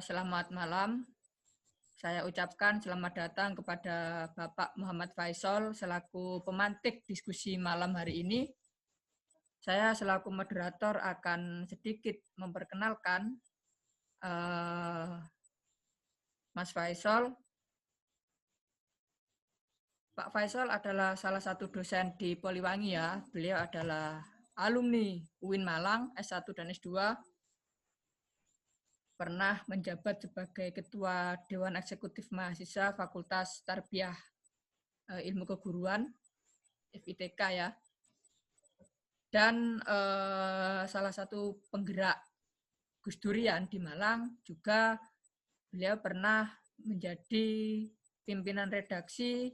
Selamat malam. Saya ucapkan selamat datang kepada Bapak Muhammad Faisal selaku pemantik diskusi malam hari ini. Saya selaku moderator akan sedikit memperkenalkan Mas Faisal. Pak Faisal adalah salah satu dosen di Poliwangi ya. Beliau adalah alumni UIN Malang S1 dan S2. Pernah menjabat sebagai Ketua Dewan Eksekutif Mahasiswa Fakultas Tarbiyah Ilmu Keguruan FITK ya, dan salah satu penggerak Gus Durian di Malang. Juga beliau pernah menjadi pimpinan redaksi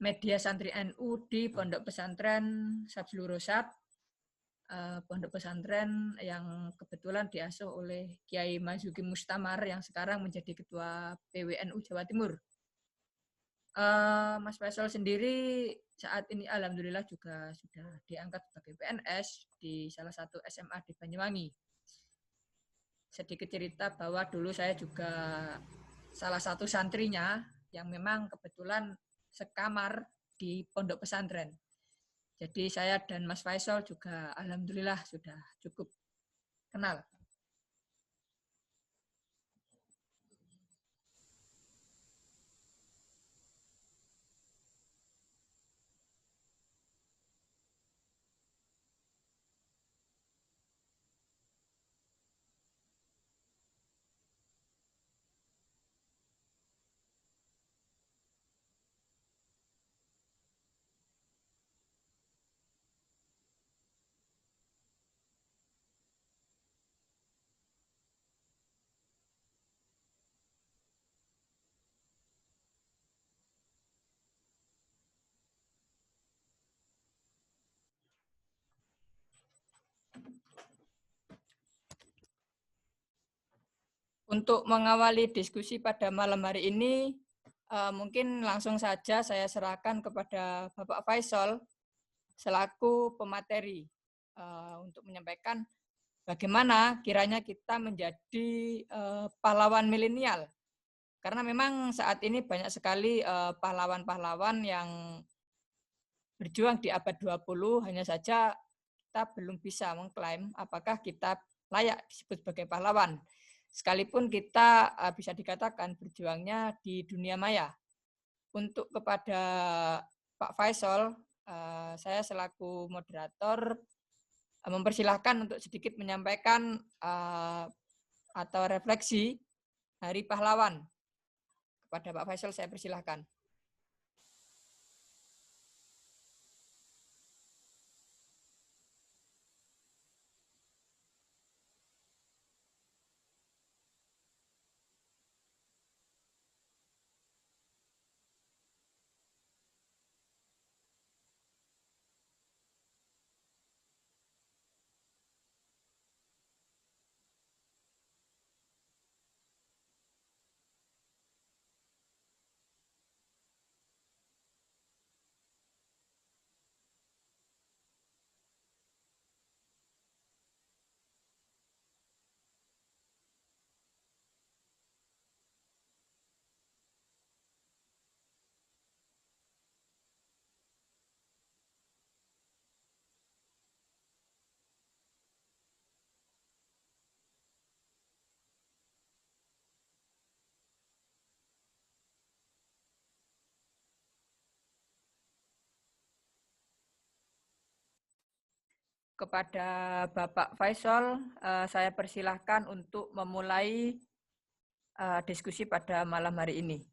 media santri NU di Pondok Pesantren Sabzul Rosad, pondok pesantren yang kebetulan diasuh oleh Kiai Mazuki Mustamar yang sekarang menjadi Ketua PWNU Jawa Timur. Mas Faisal sendiri saat ini alhamdulillah juga sudah diangkat sebagai PNS di salah satu SMA di Banyuwangi. Sedikit cerita bahwa dulu saya juga salah satu santrinya yang memang kebetulan sekamar di pondok pesantren. Jadi saya dan Mas Faisal juga alhamdulillah sudah cukup kenal. Untuk mengawali diskusi pada malam hari ini, mungkin langsung saja saya serahkan kepada Bapak Faisal selaku pemateri untuk menyampaikan bagaimana kiranya kita menjadi pahlawan milenial. Karena memang saat ini banyak sekali pahlawan-pahlawan yang berjuang di abad 20, hanya saja kita belum bisa mengklaim apakah kita layak disebut sebagai pahlawan. Sekalipun kita bisa dikatakan berjuangnya di dunia maya. Untuk kepada Pak Faisal, saya selaku moderator mempersilahkan untuk sedikit menyampaikan atau refleksi Hari Pahlawan. Kepada Pak Faisal saya persilahkan. Kepada Bapak Faisal, saya persilahkan untuk memulai diskusi pada malam hari ini.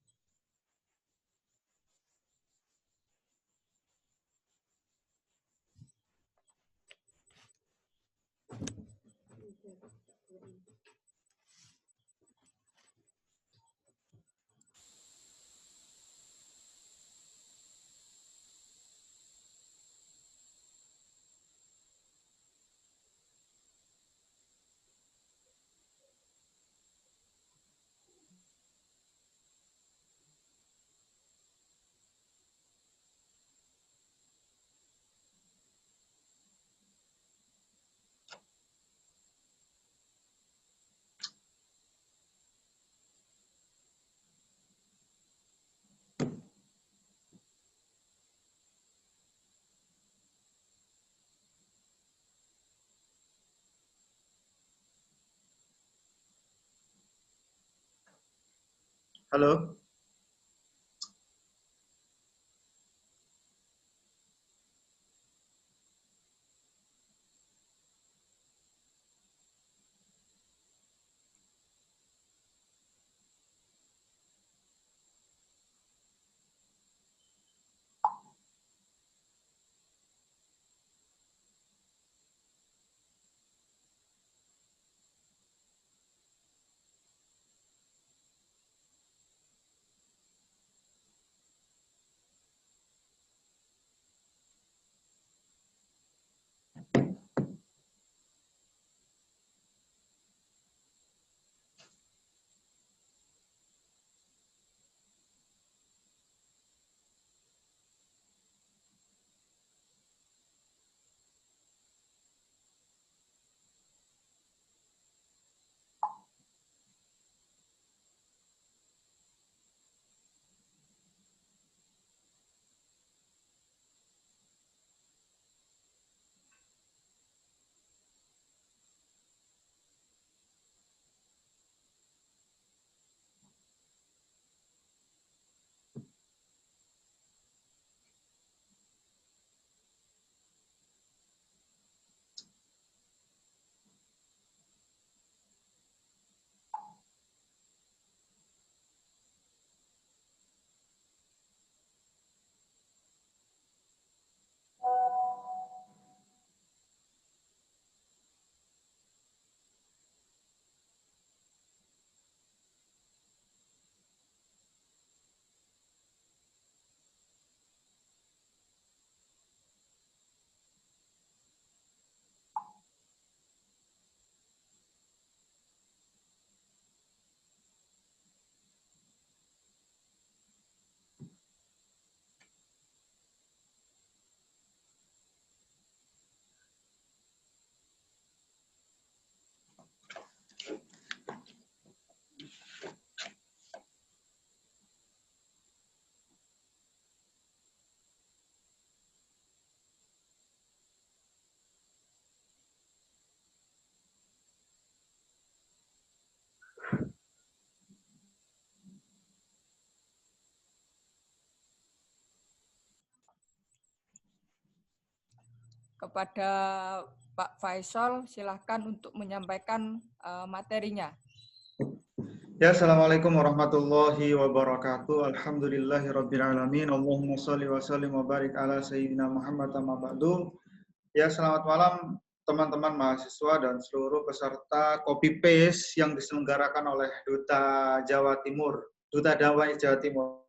Halo. Kepada Pak Faisal, silahkan untuk menyampaikan materinya. Ya, Assalamualaikum warahmatullahi wabarakatuh. Alhamdulillahirrabbilalamin. Allahumma sholli wa sallim wa barik ala sayyidina Muhammad amma ba'du. Ya, selamat malam teman-teman mahasiswa dan seluruh peserta copy paste yang diselenggarakan oleh Duta Jawa Timur, Duta Damai Jawa Timur.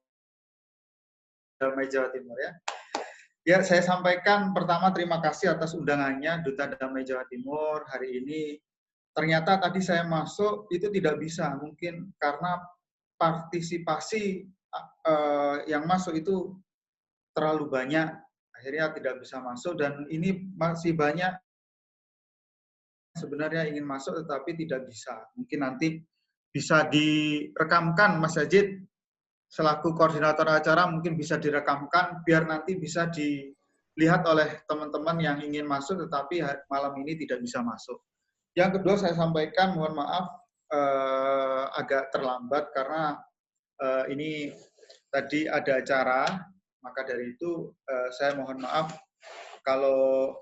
Damai Jawa Timur ya. Ya, saya sampaikan pertama terima kasih atas undangannya Duta Damai Jawa Timur hari ini. Ternyata tadi saya masuk itu tidak bisa, mungkin karena partisipasi yang masuk itu terlalu banyak, akhirnya tidak bisa masuk, dan ini masih banyak sebenarnya ingin masuk tetapi tidak bisa. Mungkin nanti bisa direkamkan, Mas Ajid selaku koordinator acara mungkin bisa direkamkan biar nanti bisa dilihat oleh teman-teman yang ingin masuk tetapi malam ini tidak bisa masuk. Yang kedua saya sampaikan mohon maaf agak terlambat karena ini tadi ada acara, maka dari itu saya mohon maaf kalau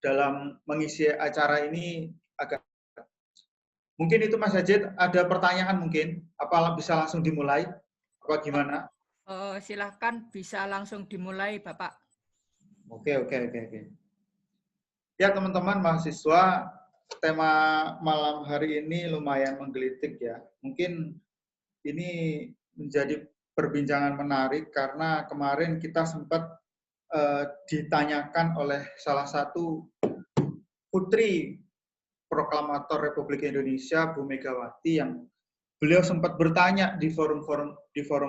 dalam mengisi acara ini agak. Mungkin itu Mas Ajid, ada pertanyaan mungkin, apa bisa langsung dimulai, apa gimana? Silahkan bisa langsung dimulai, Bapak. Oke. Ya teman-teman mahasiswa, tema malam hari ini lumayan menggelitik ya. Mungkin ini menjadi perbincangan menarik karena kemarin kita sempat ditanyakan oleh salah satu putri proklamator Republik Indonesia, Bu Megawati, yang beliau sempat bertanya di forum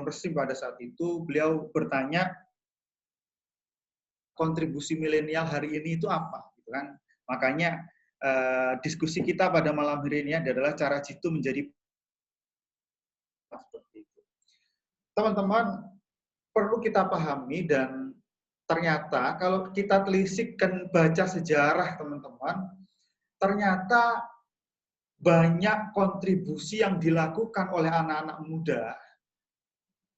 resmi pada saat itu. Beliau bertanya kontribusi milenial hari ini itu apa, gitu kan? Makanya diskusi kita pada malam hari ini adalah cara jitu menjadi seperti itu. Teman-teman, perlu kita pahami dan ternyata kalau kita telisik dan baca sejarah teman-teman, ternyata banyak kontribusi yang dilakukan oleh anak-anak muda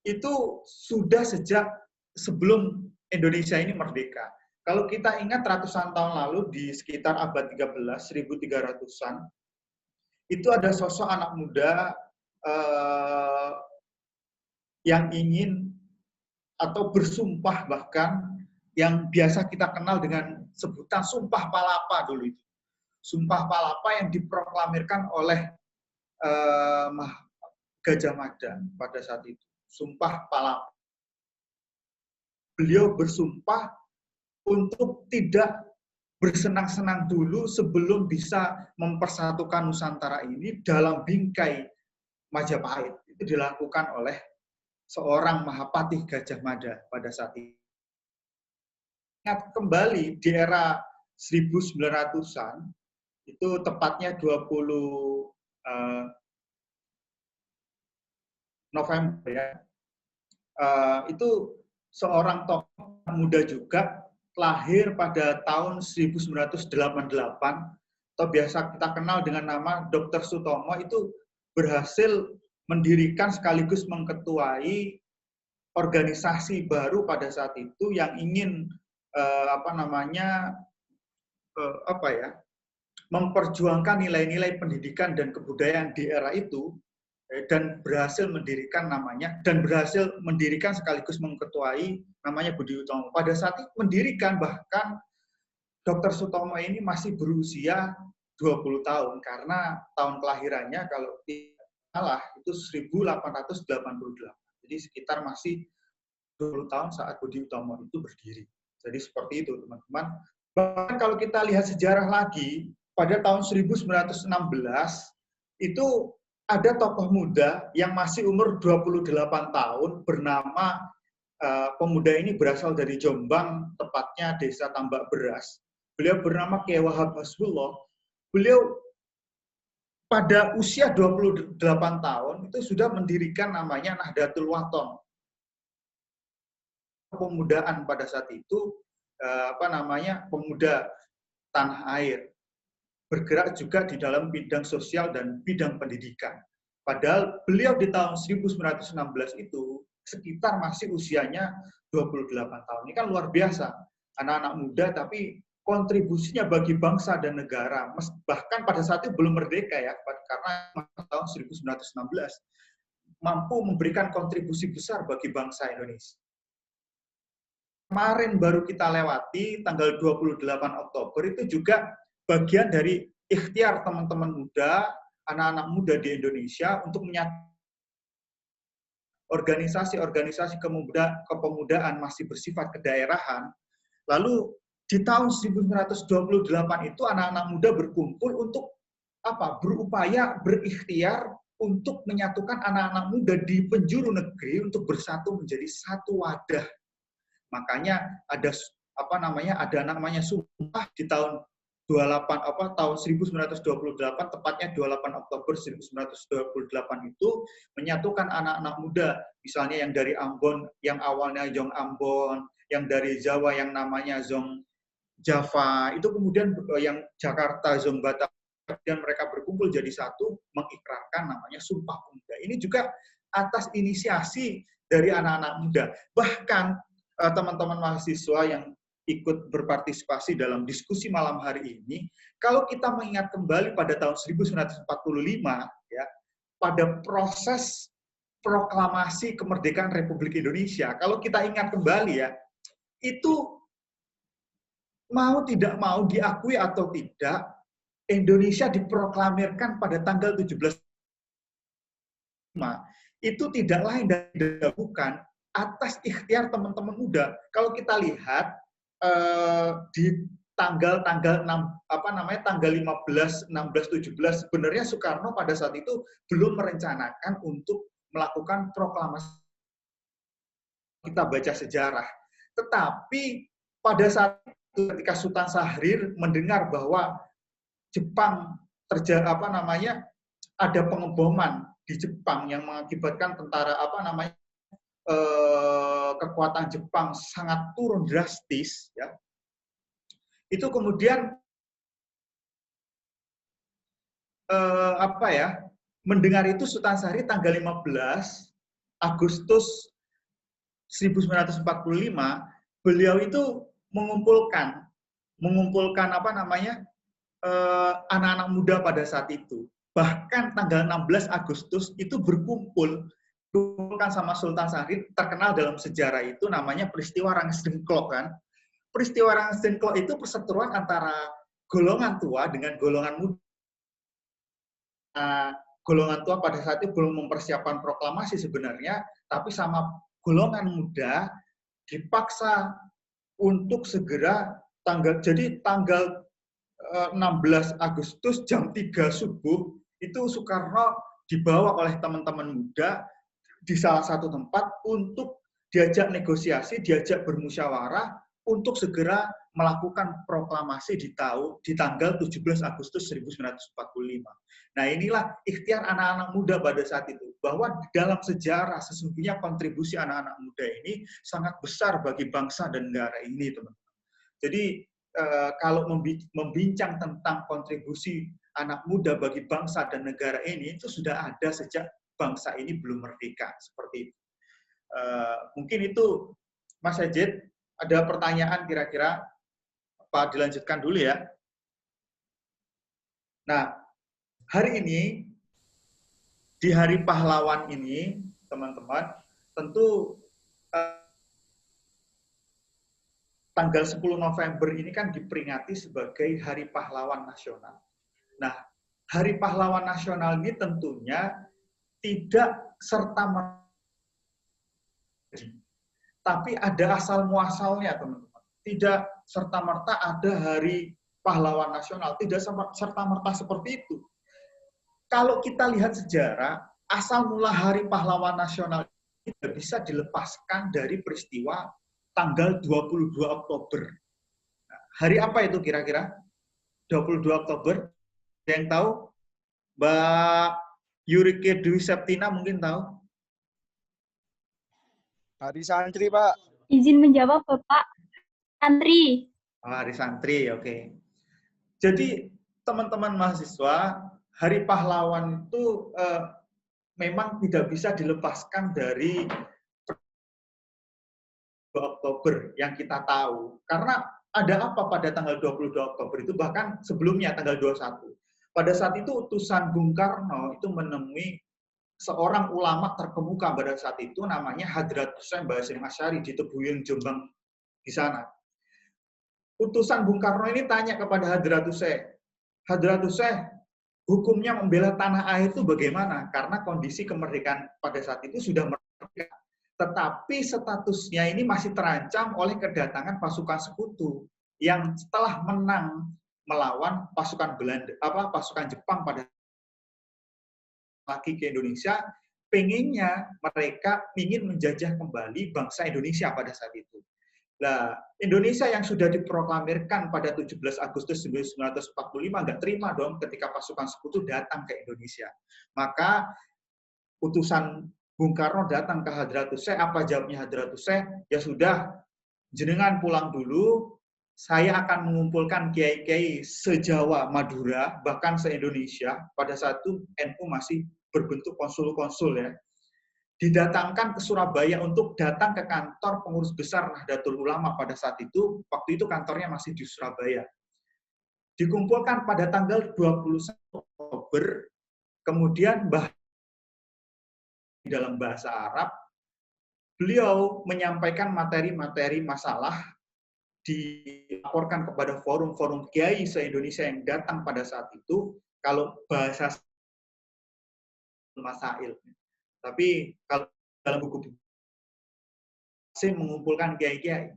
itu sudah sejak sebelum Indonesia ini merdeka. Kalau kita ingat ratusan tahun lalu di sekitar abad 13, 1300-an, itu ada sosok anak muda yang ingin atau bersumpah bahkan yang biasa kita kenal dengan sebutan Sumpah Palapa dulu itu. Sumpah Palapa yang diproklamirkan oleh Gajah Mada pada saat itu. Sumpah Palapa. Beliau bersumpah untuk tidak bersenang-senang dulu sebelum bisa mempersatukan Nusantara ini dalam bingkai Majapahit. Itu dilakukan oleh seorang Mahapatih Gajah Mada pada saat itu. Ingat kembali di era 1900-an, itu tepatnya 20 November ya, itu seorang tokoh muda juga lahir pada tahun 1988 atau biasa kita kenal dengan nama Dr. Sutomo, itu berhasil mendirikan sekaligus mengketuai organisasi baru pada saat itu yang ingin memperjuangkan nilai-nilai pendidikan dan kebudayaan di era itu, dan berhasil mendirikan sekaligus mengketuai namanya Budi Utomo. Pada saat itu mendirikan, bahkan Dr. Sutomo ini masih berusia 20 tahun karena tahun kelahirannya kalau tidak salah itu 1888. Jadi sekitar masih 20 tahun saat Budi Utomo itu berdiri. Jadi seperti itu teman-teman. Bahkan kalau kita lihat sejarah lagi, pada tahun 1916 itu ada tokoh muda yang masih umur 28 tahun bernama, pemuda ini berasal dari Jombang, tepatnya desa Tambak Beras. Beliau bernama Kiai Wahab Hasbullah. Beliau pada usia 28 tahun itu sudah mendirikan namanya Nahdlatul Wathon. Pemudaan pada saat itu, pemuda tanah air. Bergerak juga di dalam bidang sosial dan bidang pendidikan. Padahal beliau di tahun 1916 itu sekitar masih usianya 28 tahun. Ini kan luar biasa. Anak-anak muda tapi kontribusinya bagi bangsa dan negara. Bahkan pada saat itu belum merdeka ya, karena tahun 1916 mampu memberikan kontribusi besar bagi bangsa Indonesia. Kemarin baru kita lewati tanggal 28 Oktober itu juga bagian dari ikhtiar teman-teman muda, anak-anak muda di Indonesia untuk menyatukan organisasi-organisasi kepemudaan masih bersifat kedaerahan. Lalu di tahun 1928 itu anak-anak muda berkumpul untuk berupaya berikhtiar untuk menyatukan anak-anak muda di penjuru negeri untuk bersatu menjadi satu wadah. Makanya ada namanya sumpah di tahun 1928, tepatnya 28 Oktober 1928 itu menyatukan anak-anak muda, misalnya yang dari Ambon, yang awalnya Zong Ambon, yang dari Jawa yang namanya Zong Java, itu kemudian yang Jakarta Zong Batak, dan mereka berkumpul jadi satu mengikrarkan namanya Sumpah Pemuda. Ini juga atas inisiasi dari anak-anak muda. Bahkan teman-teman mahasiswa yang ikut berpartisipasi dalam diskusi malam hari ini, kalau kita mengingat kembali pada tahun 1945, ya, pada proses proklamasi kemerdekaan Republik Indonesia, kalau kita ingat kembali ya, itu mau tidak mau diakui atau tidak, Indonesia diproklamirkan pada tanggal 17 itu tidak lain dan bukan atas ikhtiar teman-teman muda. Kalau kita lihat di tanggal 15, 16, 17 sebenarnya Soekarno pada saat itu belum merencanakan untuk melakukan proklamasi. Kita baca sejarah. Tetapi pada saat itu ketika Sultan Syahrir mendengar bahwa Jepang ada pengeboman di Jepang yang mengakibatkan kekuatan Jepang sangat turun drastis, ya. Itu kemudian mendengar itu Sultan Syahrir tanggal 15 Agustus 1945, beliau itu mengumpulkan anak-anak muda pada saat itu. Bahkan tanggal 16 Agustus itu berkumpulkan sama Sultan Syahrir, terkenal dalam sejarah itu namanya peristiwa Rangsdengklok kan. Peristiwa Rangsdengklok itu perseteruan antara golongan tua dengan golongan muda. Golongan tua pada saat itu belum mempersiapkan proklamasi sebenarnya, tapi sama golongan muda dipaksa untuk segera tanggal 16 Agustus jam 3 subuh itu Soekarno dibawa oleh teman-teman muda di salah satu tempat untuk diajak negosiasi, diajak bermusyawarah untuk segera melakukan proklamasi di tanggal 17 Agustus 1945. Nah, inilah ikhtiar anak-anak muda pada saat itu, bahwa dalam sejarah sesungguhnya kontribusi anak-anak muda ini sangat besar bagi bangsa dan negara ini, teman-teman. Jadi kalau membincang tentang kontribusi anak muda bagi bangsa dan negara ini, itu sudah ada sejak bangsa ini belum merdeka, seperti itu. Mungkin itu, Mas Ejid, ada pertanyaan kira-kira, Pak, dilanjutkan dulu ya. Nah, hari ini, di Hari Pahlawan ini, teman-teman, tentu tanggal 10 November ini kan diperingati sebagai Hari Pahlawan Nasional. Nah, Hari Pahlawan Nasional ini tentunya tidak serta-merta, tapi ada asal muasalnya, teman-teman. Tidak serta-merta ada Hari Pahlawan Nasional, tidak serta-merta seperti itu. Kalau kita lihat sejarah, asal mula Hari Pahlawan Nasional tidak bisa dilepaskan dari peristiwa tanggal 22 Oktober. Nah, hari apa itu kira-kira? 22 Oktober? Ada yang tahu? Mbak Yurike Dwi Septina mungkin tahu? Hari santri, Pak. Izin menjawab, Bapak. Santri. Oh, Hari Santri, oke. Jadi, teman-teman mahasiswa, Hari Pahlawan itu memang tidak bisa dilepaskan dari Oktober yang kita tahu. Karena ada apa pada tanggal 22 Oktober itu, bahkan sebelumnya tanggal 21. Pada saat itu utusan Bung Karno itu menemui seorang ulama terkemuka pada saat itu namanya Hadrat Husain Basyir Asy'ari di Tebuyung, Jombang di sana. Utusan Bung Karno ini tanya kepada Hadrat Husain, hukumnya membela tanah air itu bagaimana? Karena kondisi kemerdekaan pada saat itu sudah merdeka. Tetapi statusnya ini masih terancam oleh kedatangan pasukan sekutu yang setelah menang melawan pasukan pasukan Jepang pada lagi ke Indonesia, pengennya mereka ingin menjajah kembali bangsa Indonesia pada saat itu. Nah, Indonesia yang sudah diproklamirkan pada 17 Agustus 1945 nggak terima dong ketika pasukan sekutu datang ke Indonesia. Maka utusan Bung Karno datang ke Hadrat Husain, apa jawabnya Hadrat Husain? Ya sudah, jenengan pulang dulu, saya akan mengumpulkan kiai-kiai se-Jawa Madura, bahkan se-Indonesia, pada saat itu NU masih berbentuk konsul-konsul ya, didatangkan ke Surabaya untuk datang ke kantor pengurus besar Nahdlatul Ulama pada saat itu, waktu itu kantornya masih di Surabaya. Dikumpulkan pada tanggal 21 Oktober, kemudian dalam bahasa Arab, beliau menyampaikan materi-materi masalah, dilaporkan kepada forum-forum kiai se-Indonesia yang datang pada saat itu, kalau bahasa masail. Tapi kalau dalam buku saya mengumpulkan kiai-kiai.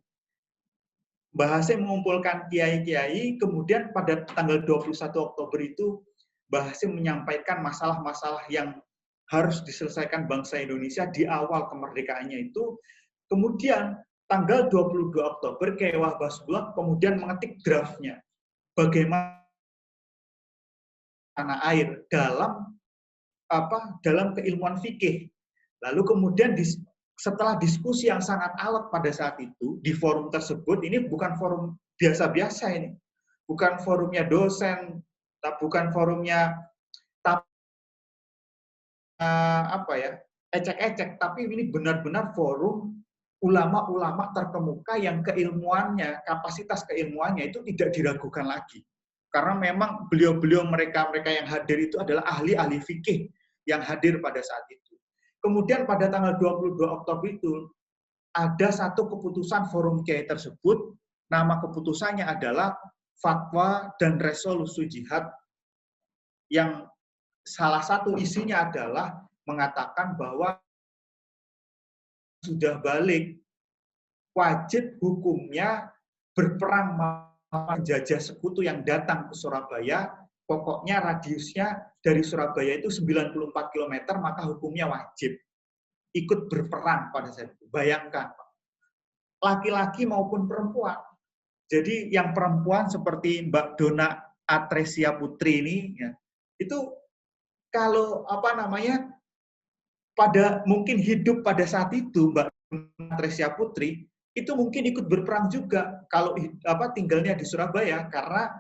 Bahasa mengumpulkan kiai-kiai, kemudian pada tanggal 21 Oktober itu bahasa menyampaikan masalah-masalah yang harus diselesaikan bangsa Indonesia di awal kemerdekaannya itu. Kemudian tanggal 22 Oktober Kiai Wahbah Sugeng kemudian mengetik draftnya. Bagaimana tanah air dalam keilmuan fikih. Lalu kemudian setelah diskusi yang sangat alot pada saat itu di forum tersebut, ini bukan forum biasa-biasa ini, bukan forumnya dosen, bukan forumnya ecek-ecek, tapi ini benar-benar forum ulama-ulama terkemuka yang keilmuannya, kapasitas keilmuannya itu tidak diragukan lagi. Karena memang beliau-beliau mereka yang hadir itu adalah ahli-ahli fikih yang hadir pada saat itu. Kemudian pada tanggal 22 Oktober itu ada satu keputusan forum kiai tersebut, nama keputusannya adalah Fatwa dan Resolusi Jihad, yang salah satu isinya adalah mengatakan bahwa sudah balik, wajib hukumnya berperang menjajah sekutu yang datang ke Surabaya, pokoknya radiusnya dari Surabaya itu 94 km, maka hukumnya wajib ikut berperang pada saat itu. Bayangkan, laki-laki maupun perempuan. Jadi yang perempuan seperti Mbak Dona Atresia Putri ini, ya, itu kalau pada mungkin hidup pada saat itu Mbak Atresia Putri itu mungkin ikut berperang juga kalau tinggalnya di Surabaya, karena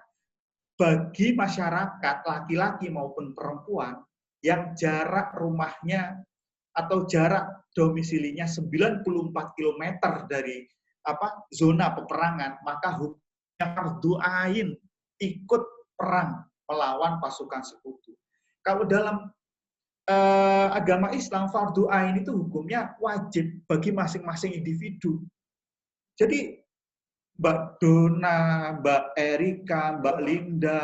bagi masyarakat laki-laki maupun perempuan yang jarak rumahnya atau jarak domisilinya 94 km dari zona peperangan, maka hukumnya fardu ain ikut perang melawan pasukan sekutu. Kalau dalam agama Islam, fardu ain itu hukumnya wajib bagi masing-masing individu. Jadi Mbak Dona, Mbak Erika, Mbak Linda,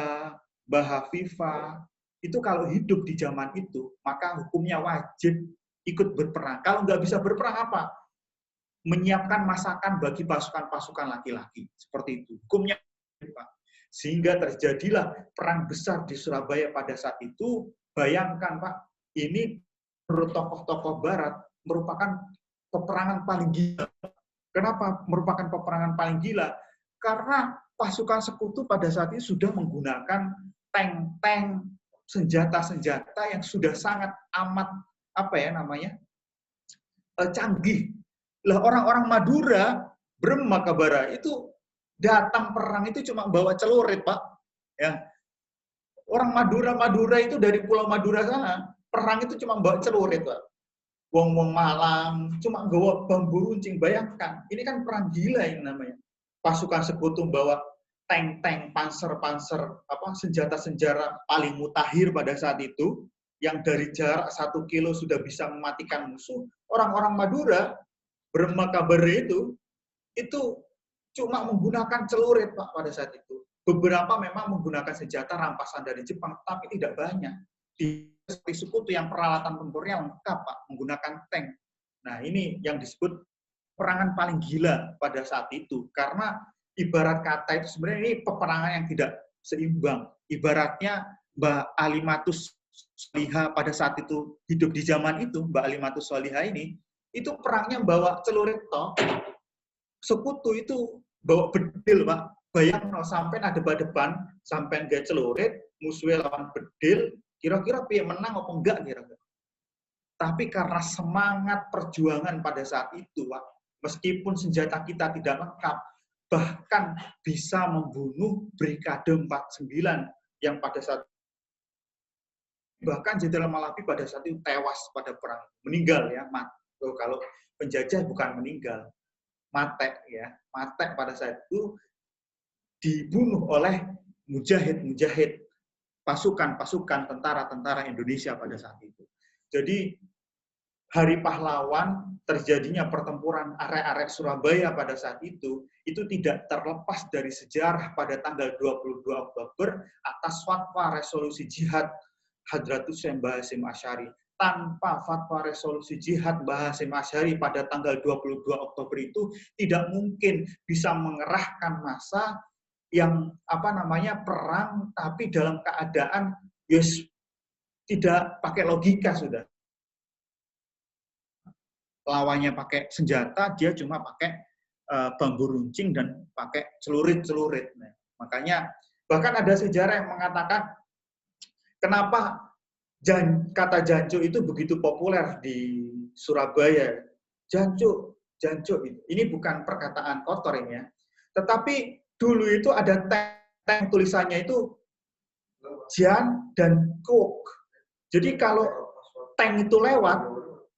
Mbak Hafifah, itu kalau hidup di zaman itu, maka hukumnya wajib ikut berperang. Kalau nggak bisa berperang apa? Menyiapkan masakan bagi pasukan-pasukan laki-laki. Seperti itu. Hukumnya Pak. Sehingga terjadilah perang besar di Surabaya pada saat itu. Bayangkan Pak, ini menurut tokoh-tokoh Barat merupakan peperangan paling gila. Kenapa merupakan peperangan paling gila? Karena pasukan sekutu pada saat itu sudah menggunakan tank-tank, senjata-senjata yang sudah sangat amat canggih. Lah orang-orang Madura, Brahmakabara itu datang perang itu cuma bawa celurit, Pak. Ya. Orang Madura itu dari Pulau Madura sana, perang itu cuma bawa celurit, Pak. Wong-wong Malang, cuma bawa bambu runcing. Bayangkan, ini kan perang gila yang namanya. Pasukan sekutu bawa tank-tank, panser-panser, senjata-senjata paling mutakhir pada saat itu, yang dari jarak 1 kilo sudah bisa mematikan musuh. Orang-orang Madura, Brahmakabara itu cuma menggunakan celurit, Pak, pada saat itu. Beberapa memang menggunakan senjata rampasan dari Jepang, tapi tidak banyak. Di sekutu yang peralatan tempurnya lengkap, Pak, menggunakan tank. Nah, ini yang disebut peperangan paling gila pada saat itu. Karena ibarat kata itu sebenarnya ini peperangan yang tidak seimbang. Ibaratnya Mbak Alimatus Soliha pada saat itu hidup di zaman itu, Mbak Alimatus Soliha ini, itu perangnya bawa celurit toh. Sekutu itu bawa bedil, Pak. Bayang sampai ada depan, sampai nggak celurit, musuhnya lawan bedil, kira-kira piye menang apa enggak kira-kira. Tapi karena semangat perjuangan pada saat itu, Pak, meskipun senjata kita tidak lengkap, bahkan bisa membunuh Brigade 49 yang pada saat bahkan Jenderal Malabi pada saat itu tewas pada perang, meninggal ya, kalau penjajah bukan meninggal, mate pada saat itu dibunuh oleh mujahid pasukan tentara Indonesia pada saat itu. Jadi Hari Pahlawan, terjadinya pertempuran arek-arek Surabaya pada saat itu tidak terlepas dari sejarah pada tanggal 22 Oktober atas fatwa resolusi jihad Hadratus Mbah Hasyim Asy'ari. Tanpa fatwa resolusi jihad Mbah Hasyim Asy'ari pada tanggal 22 Oktober itu tidak mungkin bisa mengerahkan massa yang perang tapi dalam keadaan tidak pakai logika sudah. Lawannya pakai senjata, dia cuma pakai bambu runcing dan pakai celurit. Nah, makanya bahkan ada sejarah yang mengatakan kenapa kata jancu itu begitu populer di Surabaya. Jancu itu. Ini bukan perkataan kotor ini ya. Tetapi dulu itu ada tank tulisannya itu Jan dan Cook. Jadi kalau tank itu lewat,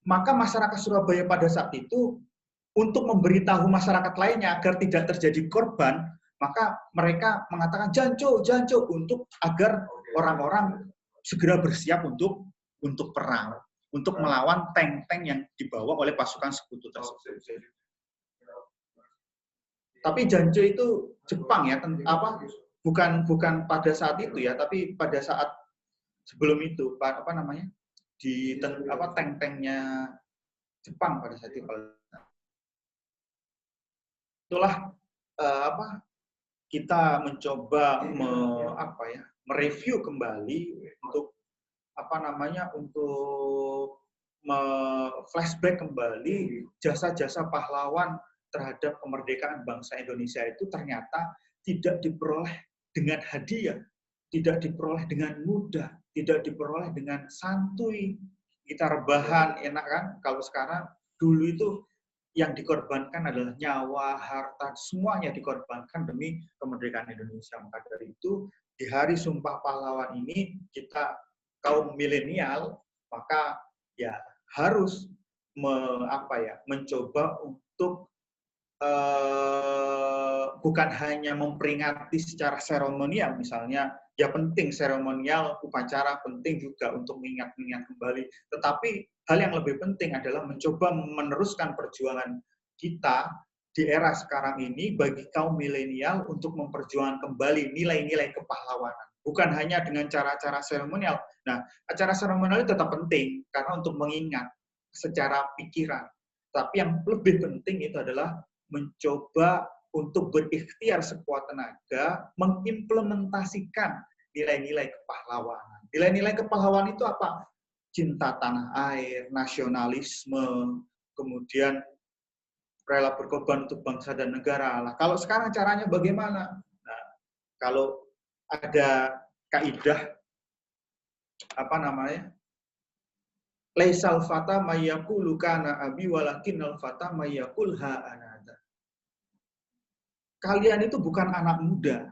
maka masyarakat Surabaya pada saat itu untuk memberitahu masyarakat lainnya agar tidak terjadi korban, maka mereka mengatakan janco untuk agar orang-orang segera bersiap untuk perang, untuk melawan tank-tank yang dibawa oleh pasukan sekutu tersebut. Tapi janco itu Jepang ya, bukan pada saat itu ya, tapi pada saat sebelum itu, di tank-tanknya Jepang pada saat itu. Itulah kita mencoba mereview kembali untuk untuk flashback kembali jasa-jasa pahlawan terhadap kemerdekaan bangsa Indonesia itu ternyata tidak diperoleh dengan hadiah, tidak diperoleh dengan mudah, tidak diperoleh dengan santuy. Kita rebahan, enak kan? Kalau sekarang, dulu itu yang dikorbankan adalah nyawa, harta, semuanya dikorbankan demi kemerdekaan Indonesia. Maka dari itu, di Hari Sumpah Pahlawan ini, kita kaum milenial, maka ya harus mencoba untuk bukan hanya memperingati secara seremonial, misalnya, ya penting seremonial, upacara penting juga untuk mengingat-ingat kembali. Tetapi hal yang lebih penting adalah mencoba meneruskan perjuangan kita di era sekarang ini bagi kaum milenial untuk memperjuangkan kembali nilai-nilai kepahlawanan. Bukan hanya dengan cara-cara seremonial. Nah, acara seremonial itu tetap penting karena untuk mengingat secara pikiran. Tapi yang lebih penting itu adalah mencoba untuk berikhtiar sekuat tenaga mengimplementasikan nilai-nilai kepahlawanan. Nilai-nilai kepahlawanan itu apa? Cinta tanah air, nasionalisme, kemudian rela berkorban untuk bangsa dan negara. Nah, kalau sekarang caranya bagaimana? Nah, kalau ada kaidah laisal fata mayyaqulu kana abi walakinnal fata mayyaqul ha anada. Kalian itu bukan anak muda.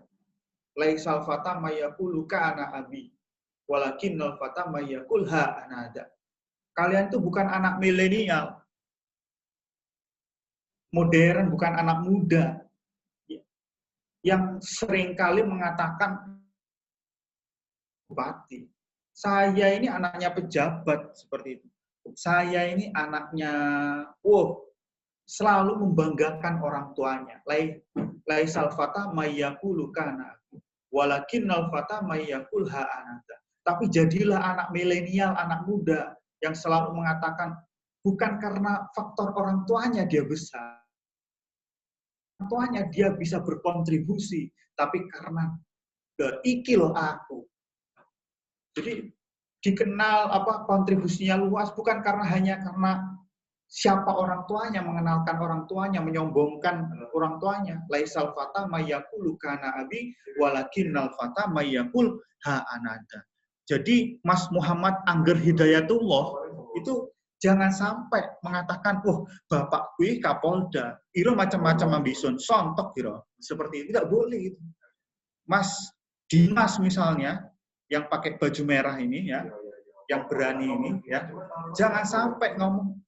Laisal fata mayyaqulu kana abi walakinnal fata mayyaqul ha anada. Kalian itu bukan anak milenial. Modern, bukan anak muda. Yang seringkali mengatakan bupati. Saya ini anaknya pejabat seperti itu. Saya ini anaknya, selalu membanggakan orang tuanya. Laisal fata mayyaqulu kana walakinnal fata mayyaqul ha anada. Tapi jadilah anak milenial, anak muda yang selalu mengatakan bukan karena faktor orang tuanya dia besar. Orang tuanya dia bisa berkontribusi, tapi karena ikil aku. Jadi dikenal kontribusinya luas bukan hanya karena siapa orang tuanya, mengenalkan orang tuanya, menyombongkan orang tuanya. Laisal fata mayyaqulu kana abi walakinnal fata mayyaqul ha anada. Jadi Mas Muhammad Angger Hidayatullah itu jangan sampai mengatakan, bapak kui Kapolda, iro macam-macam ambisun, sontok iro. Seperti itu tidak boleh itu. Mas Dimas misalnya yang pakai baju merah ini ya, yang berani ini ya, jangan sampai ngomong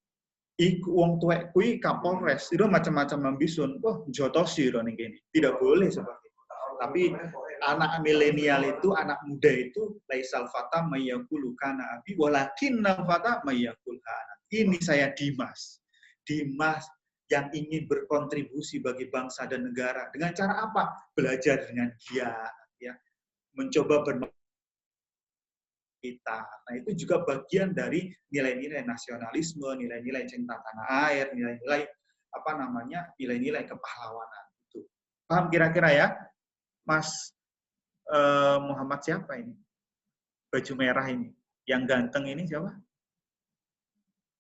iku wong tuwek kui Kapolres, itu macam-macam ambisun. Jotosi ro ning kene. Tidak boleh seperti itu. Tapi anak milenial itu, anak muda itu laisal fata mayyaqulu kana abi walakinnal fata mayyaqul kana. Ini saya Dimas. Dimas yang ingin berkontribusi bagi bangsa dan negara. Dengan cara apa? Belajar dengan giat ya. Mencoba kita. Nah, itu juga bagian dari nilai-nilai nasionalisme, nilai-nilai cinta tanah air, nilai-nilai nilai-nilai kepahlawanan itu. Paham kira-kira ya? Mas Muhammad siapa ini? Baju merah ini. Yang ganteng ini siapa?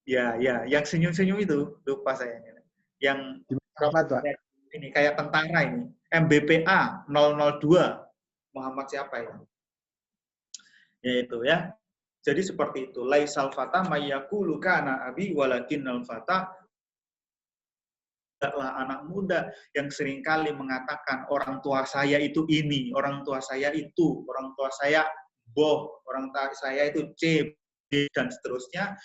Ya, yang senyum-senyum itu, lupa saya. Yang ini kayak tentara ini. MBPA 002. Muhammad siapa ini? Yaitu ya. Jadi seperti itu. Laisal fata mayyaqulu kana abi walakinnal fata, adalah anak muda yang seringkali mengatakan orang tua saya itu ini, orang tua saya itu, orang tua saya boh, orang tua saya itu C. dan seterusnya,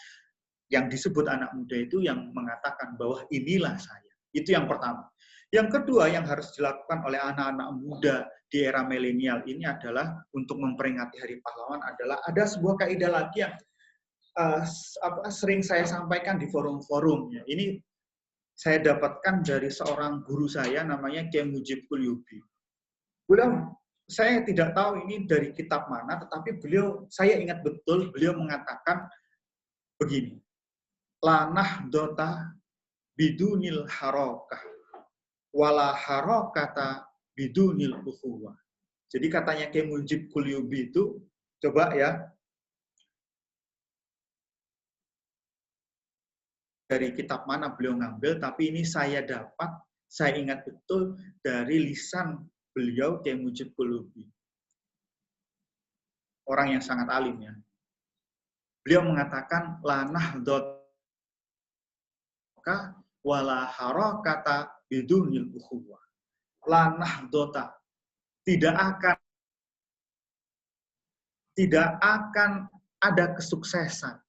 yang disebut anak muda itu yang mengatakan bahwa inilah saya. Itu yang pertama. Yang kedua yang harus dilakukan oleh anak-anak muda di era milenial ini adalah untuk memperingati Hari Pahlawan adalah ada sebuah kaidah lagi yang sering saya sampaikan di forum-forum. Ini saya dapatkan dari seorang guru saya namanya Kiai Mujib Kulyubi. Saya tidak tahu ini dari kitab mana, tetapi saya ingat betul beliau mengatakan begini. Lanah dota bidunil harokah, wala harokata bidunil ukhuwah. Jadi katanya Kiai Mujib Kulyubi itu, coba ya, dari kitab mana beliau ngambil, tapi ini saya ingat betul dari lisan beliau Kiai Mujib Kulyubi. Orang yang sangat alim ya. Beliau mengatakan lanah dota wala harokata bidunil ukhuwah. Lanah dota tidak akan ada kesuksesan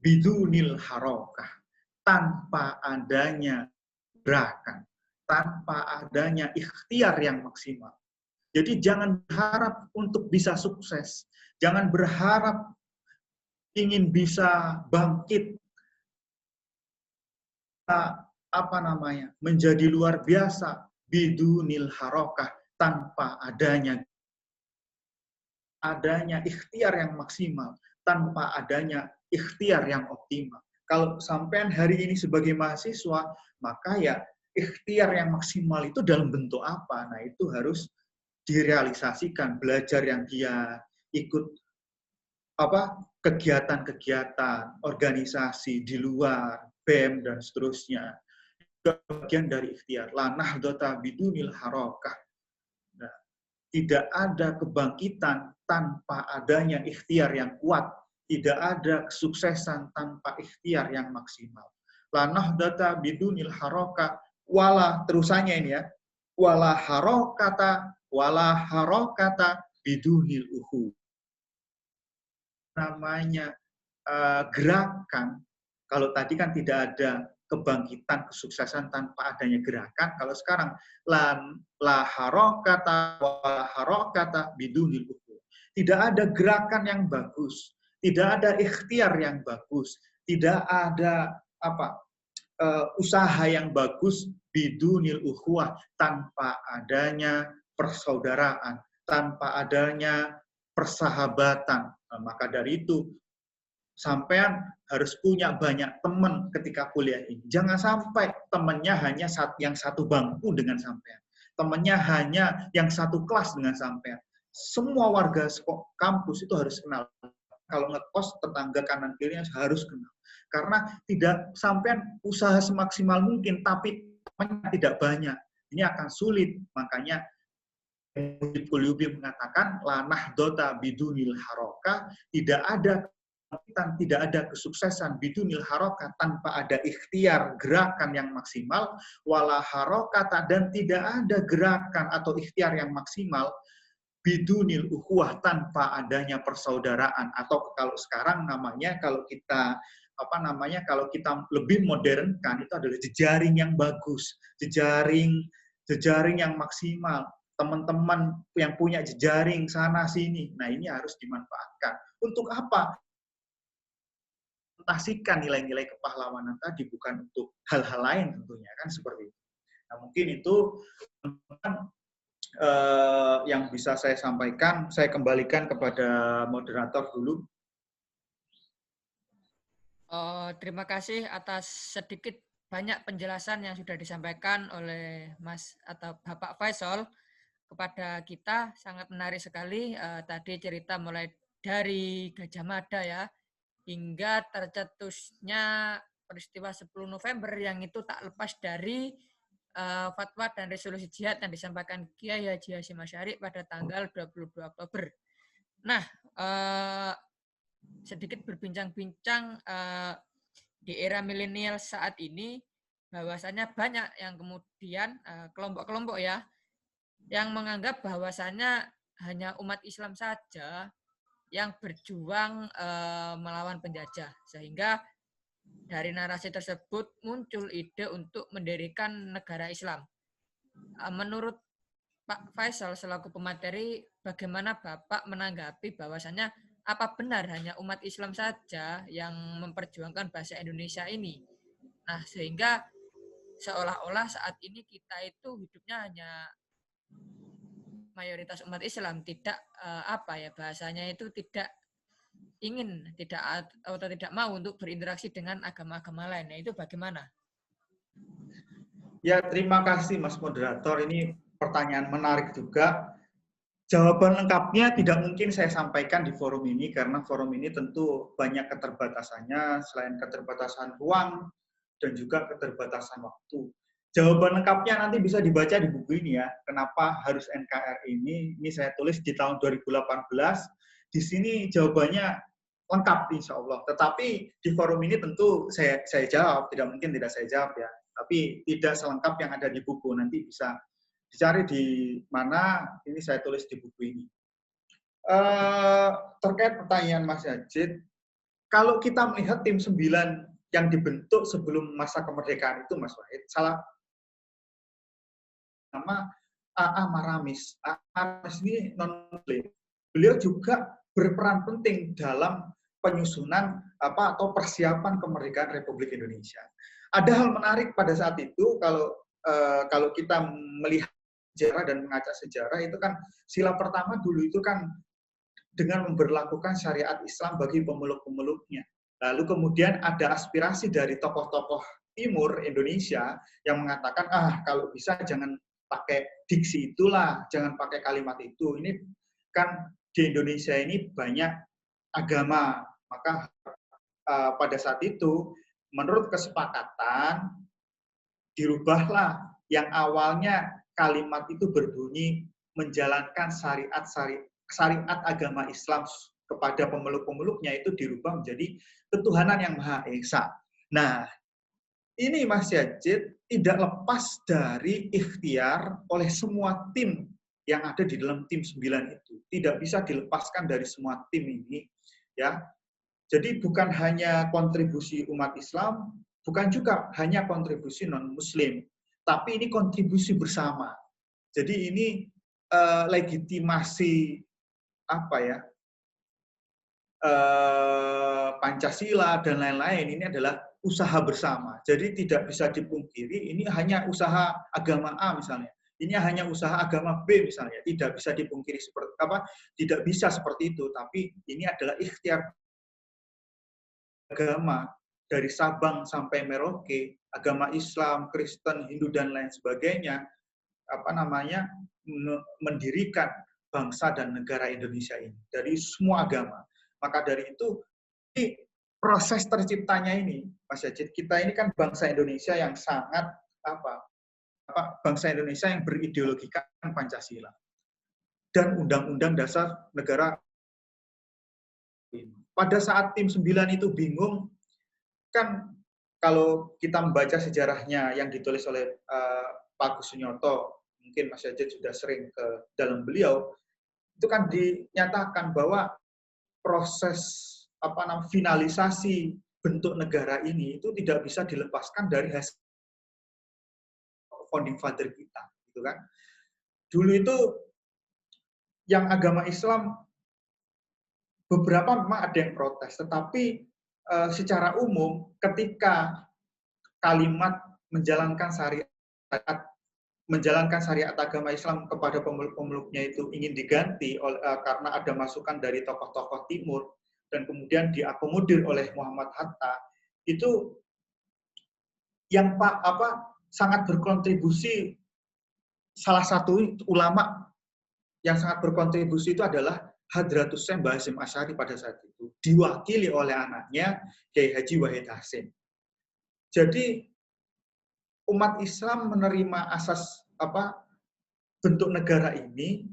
bidunil harokah tanpa adanya gerakan, tanpa adanya ikhtiar yang maksimal. Jadi jangan berharap untuk bisa sukses, jangan berharap ingin bisa bangkit, menjadi luar biasa bidunil harokah tanpa adanya ikhtiar yang maksimal, tanpa adanya ikhtiar yang optimal. Kalau sampean hari ini sebagai mahasiswa, maka ya ikhtiar yang maksimal itu dalam bentuk apa? Nah, itu harus direalisasikan, belajar yang dia ikut kegiatan-kegiatan organisasi di luar BEM dan seterusnya. Bagian dari ikhtiar. Lanah dota bidunil harokah. Nah, tidak ada kebangkitan tanpa adanya ikhtiar yang kuat. Tidak ada kesuksesan tanpa ikhtiar yang maksimal. Lanah data bidunil harokah. Wala, terusannya ini ya. Wala harokata bidunil uhu. Namanya gerakan, kalau tadi kan tidak ada kebangkitan, kesuksesan tanpa adanya gerakan. Kalau sekarang la harokata bidunil uhu. Tidak ada gerakan yang bagus, tidak ada ikhtiar yang bagus, tidak ada usaha yang bagus bidunil ukhuwah tanpa adanya persaudaraan, tanpa adanya persahabatan. Nah, maka dari itu sampean harus punya banyak teman ketika kuliah ini. Jangan sampai temannya hanya yang satu bangku dengan sampean. Temannya hanya yang satu kelas dengan sampean. Semua warga kampus itu harus kenal. Kalau ngekos, tetangga kanan kirinya harus kenal. Karena tidak sampean usaha semaksimal mungkin, tapi temannya tidak banyak. Ini akan sulit. Makanya Kulyubi mengatakan lanah dota bidunil harokah, tidak ada kesuksesan bidunil harokah tanpa ada ikhtiar gerakan yang maksimal, wala harokata, dan tidak ada gerakan atau ikhtiar yang maksimal bidunil ukhuwah tanpa adanya persaudaraan, atau kalau sekarang namanya kalau kita lebih modernkan itu adalah jejaring yang bagus, jejaring yang maksimal. Teman-teman yang punya jejaring sana sini. Nah, ini harus dimanfaatkan. Untuk apa? Mentasihkan nilai-nilai kepahlawanan tadi, bukan untuk hal-hal lain tentunya, kan seperti itu. Nah, mungkin itu yang bisa saya sampaikan. Saya kembalikan kepada moderator dulu. Terima kasih atas sedikit banyak penjelasan yang sudah disampaikan oleh Mas atau Bapak Faisal kepada kita. Sangat menarik sekali. Tadi cerita mulai dari Gajah Mada ya, hingga tercetusnya peristiwa 10 November yang itu tak lepas dari fatwa dan resolusi jihad yang disampaikan Kiai Haji Hasyim Asy'ari pada tanggal 22 Oktober. Nah, sedikit berbincang-bincang di era milenial saat ini, bahwasanya banyak yang kemudian kelompok-kelompok ya, yang menganggap bahwasanya hanya umat Islam saja yang berjuang melawan penjajah. Sehingga dari narasi tersebut muncul ide untuk mendirikan negara Islam. Menurut Pak Faisal selaku pemateri, bagaimana Bapak menanggapi bahwasannya apa benar hanya umat Islam saja yang memperjuangkan bahasa Indonesia ini? Nah, sehingga seolah-olah saat ini kita itu hidupnya hanya mayoritas umat Islam, tidak bahasanya itu tidak ingin atau tidak mau untuk berinteraksi dengan agama-agama lain. Nah, itu bagaimana? Ya, terima kasih Mas Moderator. Ini pertanyaan menarik juga. Jawaban lengkapnya tidak mungkin saya sampaikan di forum ini karena forum ini tentu banyak keterbatasannya, selain keterbatasan ruang dan juga keterbatasan waktu. Jawaban lengkapnya nanti bisa dibaca di buku ini ya. Kenapa harus NKRI ini saya tulis di tahun 2018. Di sini jawabannya lengkap insya Allah. Tetapi di forum ini tentu saya jawab, tidak mungkin tidak saya jawab ya. Tapi tidak selengkap yang ada di buku, nanti bisa dicari di mana, ini saya tulis di buku ini. Terkait pertanyaan Mas Yazid, kalau kita melihat tim 9 yang dibentuk sebelum masa kemerdekaan itu, Mas Wahid, salah nama A.A. Maramis. A.A. Maramis ini non-muslim. Beliau juga berperan penting dalam penyusunan atau persiapan kemerdekaan Republik Indonesia. Ada hal menarik pada saat itu kalau kita melihat sejarah dan mengacak sejarah itu kan sila pertama dulu itu kan dengan memberlakukan syariat Islam bagi pemeluk-pemeluknya. Lalu kemudian ada aspirasi dari tokoh-tokoh Timur Indonesia yang mengatakan kalau bisa jangan pakai diksi itulah, jangan pakai kalimat itu. Ini kan di Indonesia ini banyak agama, maka pada saat itu menurut kesepakatan dirubahlah yang awalnya kalimat itu berbunyi menjalankan syariat agama Islam kepada pemeluk-pemeluknya itu dirubah menjadi ketuhanan yang Maha Esa. Nah, ini Mas Yazid tidak lepas dari ikhtiar oleh semua tim yang ada di dalam tim 9 itu. Tidak bisa dilepaskan dari semua tim ini, ya. Jadi bukan hanya kontribusi umat Islam, bukan juga hanya kontribusi non-Muslim, tapi ini kontribusi bersama. Jadi ini legitimasi Pancasila dan lain-lain ini adalah usaha bersama. Jadi tidak bisa dipungkiri ini hanya usaha agama A misalnya. Ini hanya usaha agama B misalnya. Tidak bisa dipungkiri tidak bisa seperti itu, tapi ini adalah ikhtiar agama dari Sabang sampai Merauke, agama Islam, Kristen, Hindu dan lain sebagainya, mendirikan bangsa dan negara Indonesia ini dari semua agama. Maka dari itu proses terciptanya ini, Mas Yazid, kita ini kan bangsa Indonesia yang sangat bangsa Indonesia yang berideologikan Pancasila dan Undang-Undang Dasar Negara. Pada saat tim 9 itu bingung, kan kalau kita membaca sejarahnya yang ditulis oleh Pak Agus Sunyoto, mungkin Mas Yazid sudah sering ke dalam beliau, itu kan dinyatakan bahwa proses finalisasi bentuk negara ini itu tidak bisa dilepaskan dari hasil founding father kita, gitu kan. Dulu itu yang agama Islam beberapa memang ada yang protes, tetapi secara umum ketika kalimat menjalankan syariat agama Islam kepada pemeluk-pemeluknya itu ingin diganti karena ada masukan dari tokoh-tokoh Timur dan kemudian diakomodir oleh Muhammad Hatta, itu yang sangat berkontribusi, salah satu ulama yang sangat berkontribusi itu adalah Hadratus Syekh Mbah Hasyim Asy'ari pada saat itu, diwakili oleh anaknya Kiai Haji Wahid Hasyim. Jadi umat Islam menerima asas bentuk negara ini.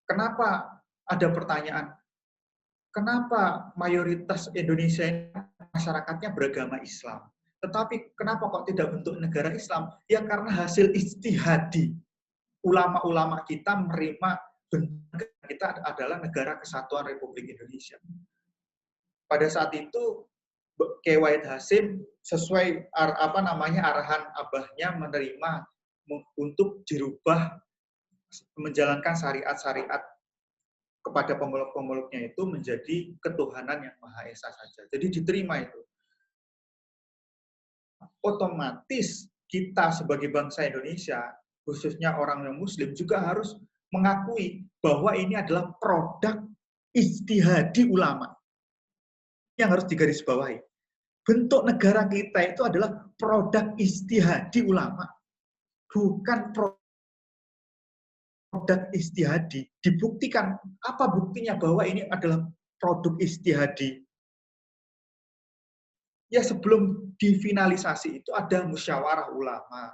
Kenapa ada pertanyaan? Kenapa mayoritas Indonesia ini masyarakatnya beragama Islam? Tetapi kenapa kok tidak bentuk negara Islam? Ya karena hasil ijtihadi ulama-ulama kita menerima bentuk kita adalah Negara Kesatuan Republik Indonesia. Pada saat itu Kiai Wahid Hasyim sesuai arahan abahnya menerima untuk dirubah menjalankan syariat-syariat kepada pemeluk-pemeluknya itu menjadi ketuhanan yang Maha Esa saja. Jadi diterima itu. Otomatis kita sebagai bangsa Indonesia, khususnya orang yang Muslim, juga harus mengakui bahwa ini adalah produk ijtihadi ulama. Yang harus digarisbawahi. Bentuk negara kita itu adalah produk ijtihadi ulama. Bukan produk ijtihadi. Dibuktikan. Apa buktinya bahwa ini adalah produk ijtihadi? Ya sebelum difinalisasi itu ada musyawarah ulama.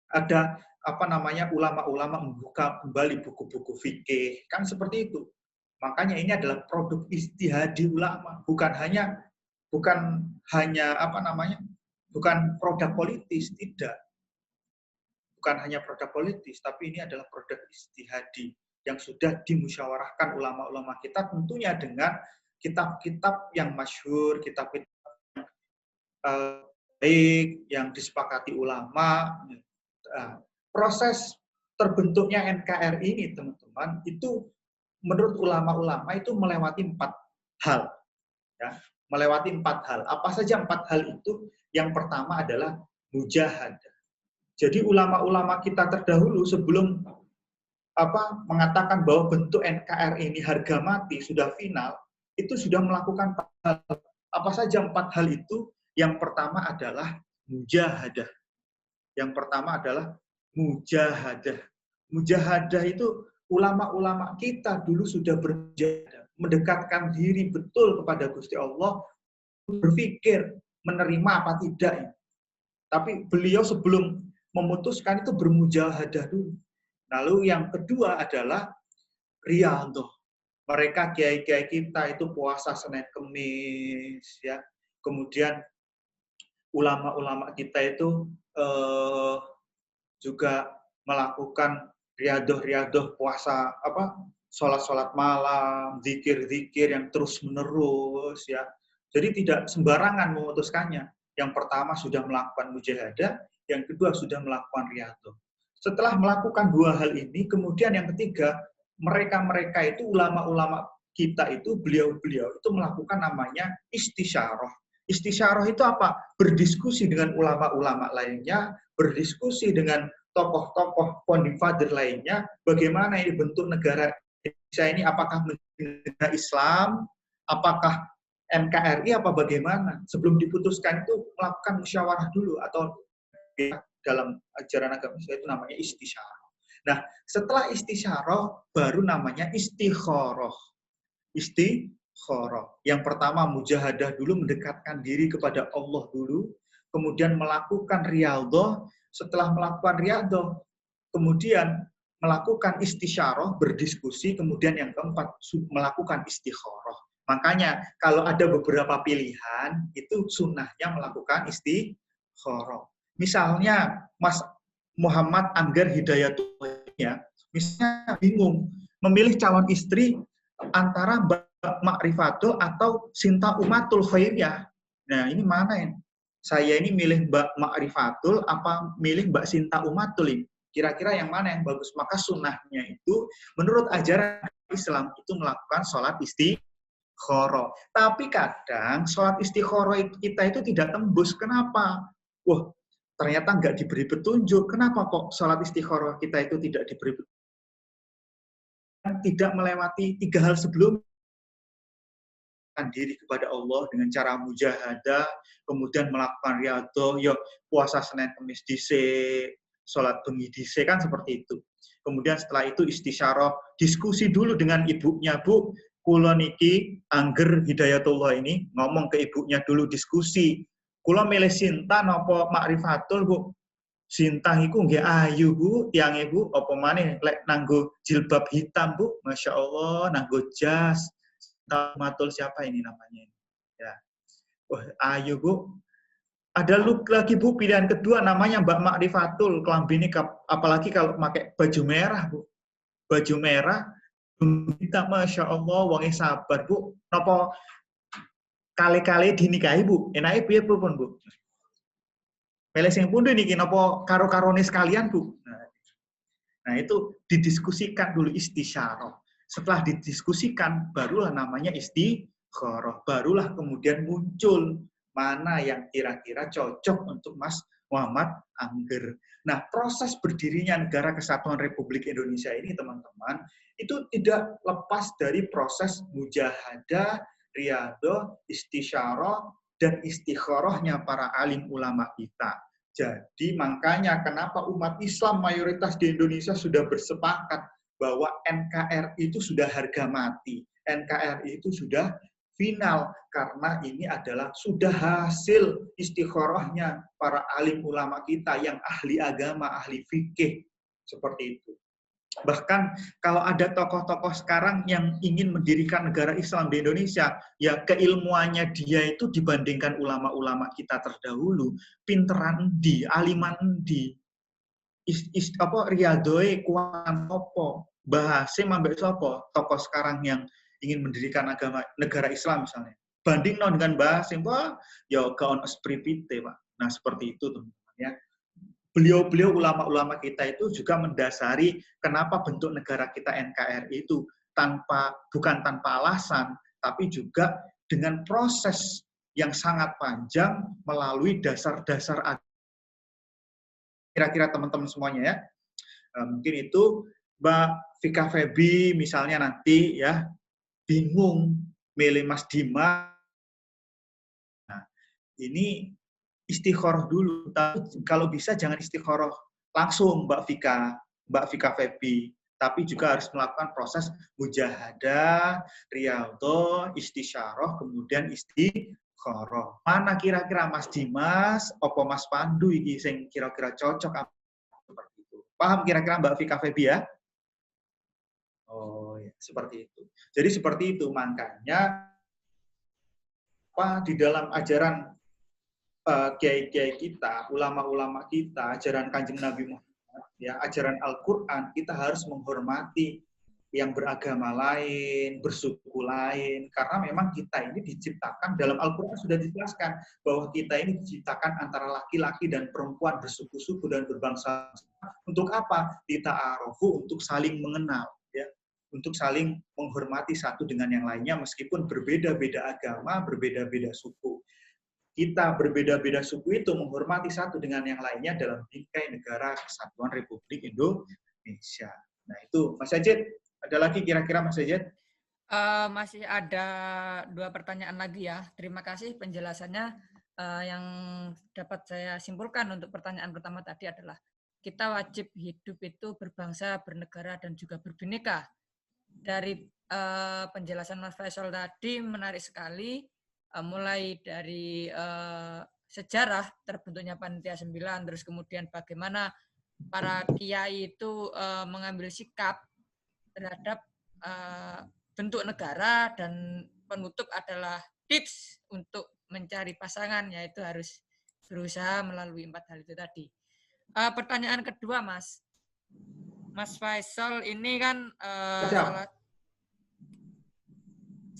Ada ulama-ulama membuka kembali buku-buku fikih. Kan seperti itu. Makanya ini adalah produk ijtihadi ulama, bukan hanya bukan produk politis, tidak. Bukan hanya produk politis, tapi ini adalah produk ijtihadi yang sudah dimusyawarahkan ulama-ulama kita, tentunya dengan kitab-kitab yang masyhur, kitab-kitab baik yang disepakati ulama. Proses terbentuknya NKRI ini, teman-teman, itu menurut ulama-ulama itu melewati 4 hal. Ya, melewati 4 hal. Apa saja 4 hal itu? Yang pertama adalah mujahadah. Jadi ulama-ulama kita terdahulu sebelum mengatakan bahwa bentuk NKRI ini harga mati, sudah final, itu sudah melakukan 4 hal. Apa saja 4 hal itu? Yang pertama adalah mujahadah. Yang pertama adalah mujahadah. Mujahadah itu ulama-ulama kita dulu sudah bermujahadah, mendekatkan diri betul kepada Gusti Allah, berpikir menerima apa tidak. Tapi beliau sebelum memutuskan itu bermujahadah dulu. Lalu yang kedua adalah riyadhah. Mereka kiai-kiai kita itu puasa Senin Kemis, ya. Kemudian ulama-ulama kita itu juga melakukan riyadhah puasa sholat malam, zikir-zikir yang terus-menerus, ya. Jadi tidak sembarangan memutuskannya. Yang pertama sudah melakukan mujahadah, yang kedua sudah melakukan riyadhah. Setelah melakukan 2 hal ini, kemudian yang ketiga, mereka-mereka itu ulama-ulama kita itu, beliau-beliau itu melakukan namanya istisyarah. Istisyarah itu apa? Berdiskusi dengan ulama-ulama lainnya, berdiskusi dengan tokoh-tokoh pondifader lainnya, bagaimana ini bentuk negara Indonesia ini, apakah negara Islam, apakah NKRI, apa bagaimana? Sebelum diputuskan itu melakukan musyawarah dulu, atau dalam ajaran agama itu namanya istisyarah. Nah, setelah istisyarah baru namanya istikharah. Istikharah. Yang pertama mujahadah dulu, mendekatkan diri kepada Allah dulu, kemudian melakukan riyadhah. Setelah melakukan riyadhah, kemudian melakukan istisyarah, berdiskusi, kemudian yang keempat melakukan istikharah. Makanya kalau ada beberapa pilihan, itu sunnahnya melakukan istikharah. Misalnya Mas Muhammad Anggar Hidayatullah, ya, misalnya bingung memilih calon istri antara Mbak Ma'rifatul atau Sinta Umatul Khairiyah. Nah, ini mana ya? Saya ini milih Mbak Ma'rifatul apa milih Mbak Sinta Umatul ini? Kira-kira yang mana yang bagus? Maka sunnahnya itu menurut ajaran Islam itu melakukan sholat istikharah. Tapi kadang sholat istikharah kita itu tidak tembus. Kenapa? Wah, ternyata nggak diberi petunjuk. Kenapa kok sholat istikharah kita itu tidak diberi petunjuk? Tidak melewati 3 hal sebelum diri kepada Allah dengan cara mujahadah, kemudian melakukan riyadhah, ya puasa Senin Kemis dhisik, sholat bengi dhisik, kan seperti itu. Kemudian setelah itu istisyarah, diskusi dulu dengan ibunya, Bu, kula niki Angger Hidayatullah ini ngomong ke ibunya dulu, diskusi. Kula milih Sinta napa Ma'rifatul, Bu? Sinta iku nggih ayu, Bu, tiange, Bu, apa maneh lek nanggo jilbab hitam, Bu. Masya Allah, nanggo jas. Matul siapa ini namanya? Ya. Wah, ayu, Bu. Ada lagi, Bu, pilihan kedua namanya Mbak Ma'rifatul, kelambine apalagi kalau pakai baju merah, Bu. baju merah, kita Masya Allah, wangi sabar, Bu. Napa kali-kali dinikahi, Bu? Enaknya piye pun, Bu? Milih sing pundi niki napa karo-karone sekalian, Bu? Nah, itu didiskusikan dulu istisyarah. Setelah didiskusikan, barulah namanya istikharah. Barulah kemudian muncul mana yang kira-kira cocok untuk Mas Muhammad Angger. Nah, proses berdirinya Negara Kesatuan Republik Indonesia ini, teman-teman, itu tidak lepas dari proses mujahadah, riyadhah, istisyarah, dan istikharahnya para alim ulama kita. Jadi makanya kenapa umat Islam mayoritas di Indonesia sudah bersepakat bahwa NKRI itu sudah harga mati. NKRI itu sudah final karena ini adalah sudah hasil istikharahnya para alim ulama kita yang ahli agama, ahli fikih seperti itu. Bahkan kalau ada tokoh-tokoh sekarang yang ingin mendirikan negara Islam di Indonesia, ya keilmuannya dia itu dibandingkan ulama-ulama kita terdahulu, pinteran di, aliman di, riadoe kuan opo, bahasa mambek sopo, tokoh sekarang yang ingin mendirikan agama negara Islam misalnya. Banding dengan bahasa, wah, ya kaon espripite, Pak. Nah, seperti itu, teman-teman ya. Beliau-beliau ulama-ulama kita itu juga mendasari kenapa bentuk negara kita NKRI itu bukan tanpa alasan, tapi juga dengan proses yang sangat panjang melalui dasar-dasar agama. Kira-kira teman-teman semuanya ya. Mungkin itu Mbak Vika Febi misalnya nanti ya bingung milih Mas Dimas. Nah, ini istikharah dulu, tapi kalau bisa jangan istikharah langsung Mbak Vika Febi, tapi juga harus melakukan proses mujahadah, riyadhah, istisyarah, kemudian istikharah. Mana kira-kira Mas Dimas, opo Mas Pandu iki sing kira-kira cocok seperti itu. Paham kira-kira Mbak Vika Febi ya? Oh ya, seperti itu. Jadi seperti itu, makanya di dalam ajaran kiai-kiai kita, ulama-ulama kita, ajaran Kanjeng Nabi Muhammad, ya, ajaran Al-Qur'an, kita harus menghormati yang beragama lain, bersuku lain, karena memang kita ini diciptakan, dalam Al-Qur'an sudah dijelaskan bahwa kita ini diciptakan antara laki-laki dan perempuan bersuku-suku dan berbangsa. Untuk apa? Dita'arufu, untuk saling mengenal, ya, untuk saling menghormati satu dengan yang lainnya meskipun berbeda-beda agama, berbeda-beda suku. Kita berbeda-beda suku itu menghormati satu dengan yang lainnya dalam bingkai Negara Kesatuan Republik Indonesia. Nah itu, Mas Ajid, ada lagi kira-kira Mas Ajid? Masih ada 2 pertanyaan lagi ya. Terima kasih penjelasannya. Yang dapat saya simpulkan untuk pertanyaan pertama tadi adalah kita wajib hidup itu berbangsa, bernegara, dan juga berbineka. Dari penjelasan Mas Faisal tadi menarik sekali. Mulai dari sejarah terbentuknya Panitia 9, terus kemudian bagaimana para kiai itu mengambil sikap terhadap bentuk negara, dan penutup adalah tips untuk mencari pasangan, yaitu harus berusaha melalui 4 hal itu tadi. Pertanyaan kedua, Mas Faisal ini kan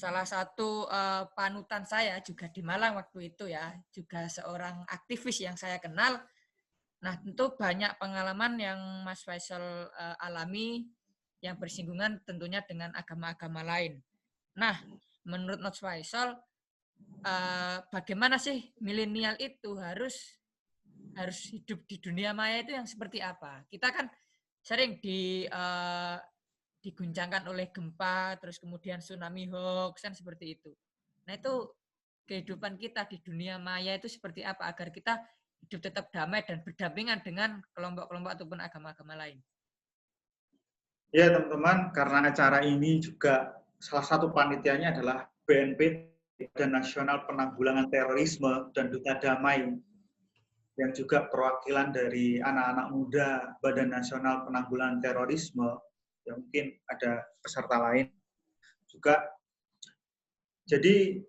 salah satu panutan saya juga di Malang waktu itu ya, juga seorang aktivis yang saya kenal. Nah, tentu banyak pengalaman yang Mas Faisal alami yang bersinggungan tentunya dengan agama-agama lain. Nah, menurut Mas Faisal, bagaimana sih milenial itu harus hidup di dunia maya itu yang seperti apa? Kita kan sering diguncangkan oleh gempa, terus kemudian tsunami hoax, kan seperti itu. Nah itu kehidupan kita di dunia maya itu seperti apa agar kita hidup tetap damai dan berdampingan dengan kelompok-kelompok ataupun agama-agama lain. Ya teman-teman, karena acara ini juga salah satu panitianya adalah BNPT, Badan Nasional Penanggulangan Terorisme dan Duta Damai, yang juga perwakilan dari anak-anak muda Badan Nasional Penanggulangan Terorisme, ya mungkin ada peserta lain juga. Jadi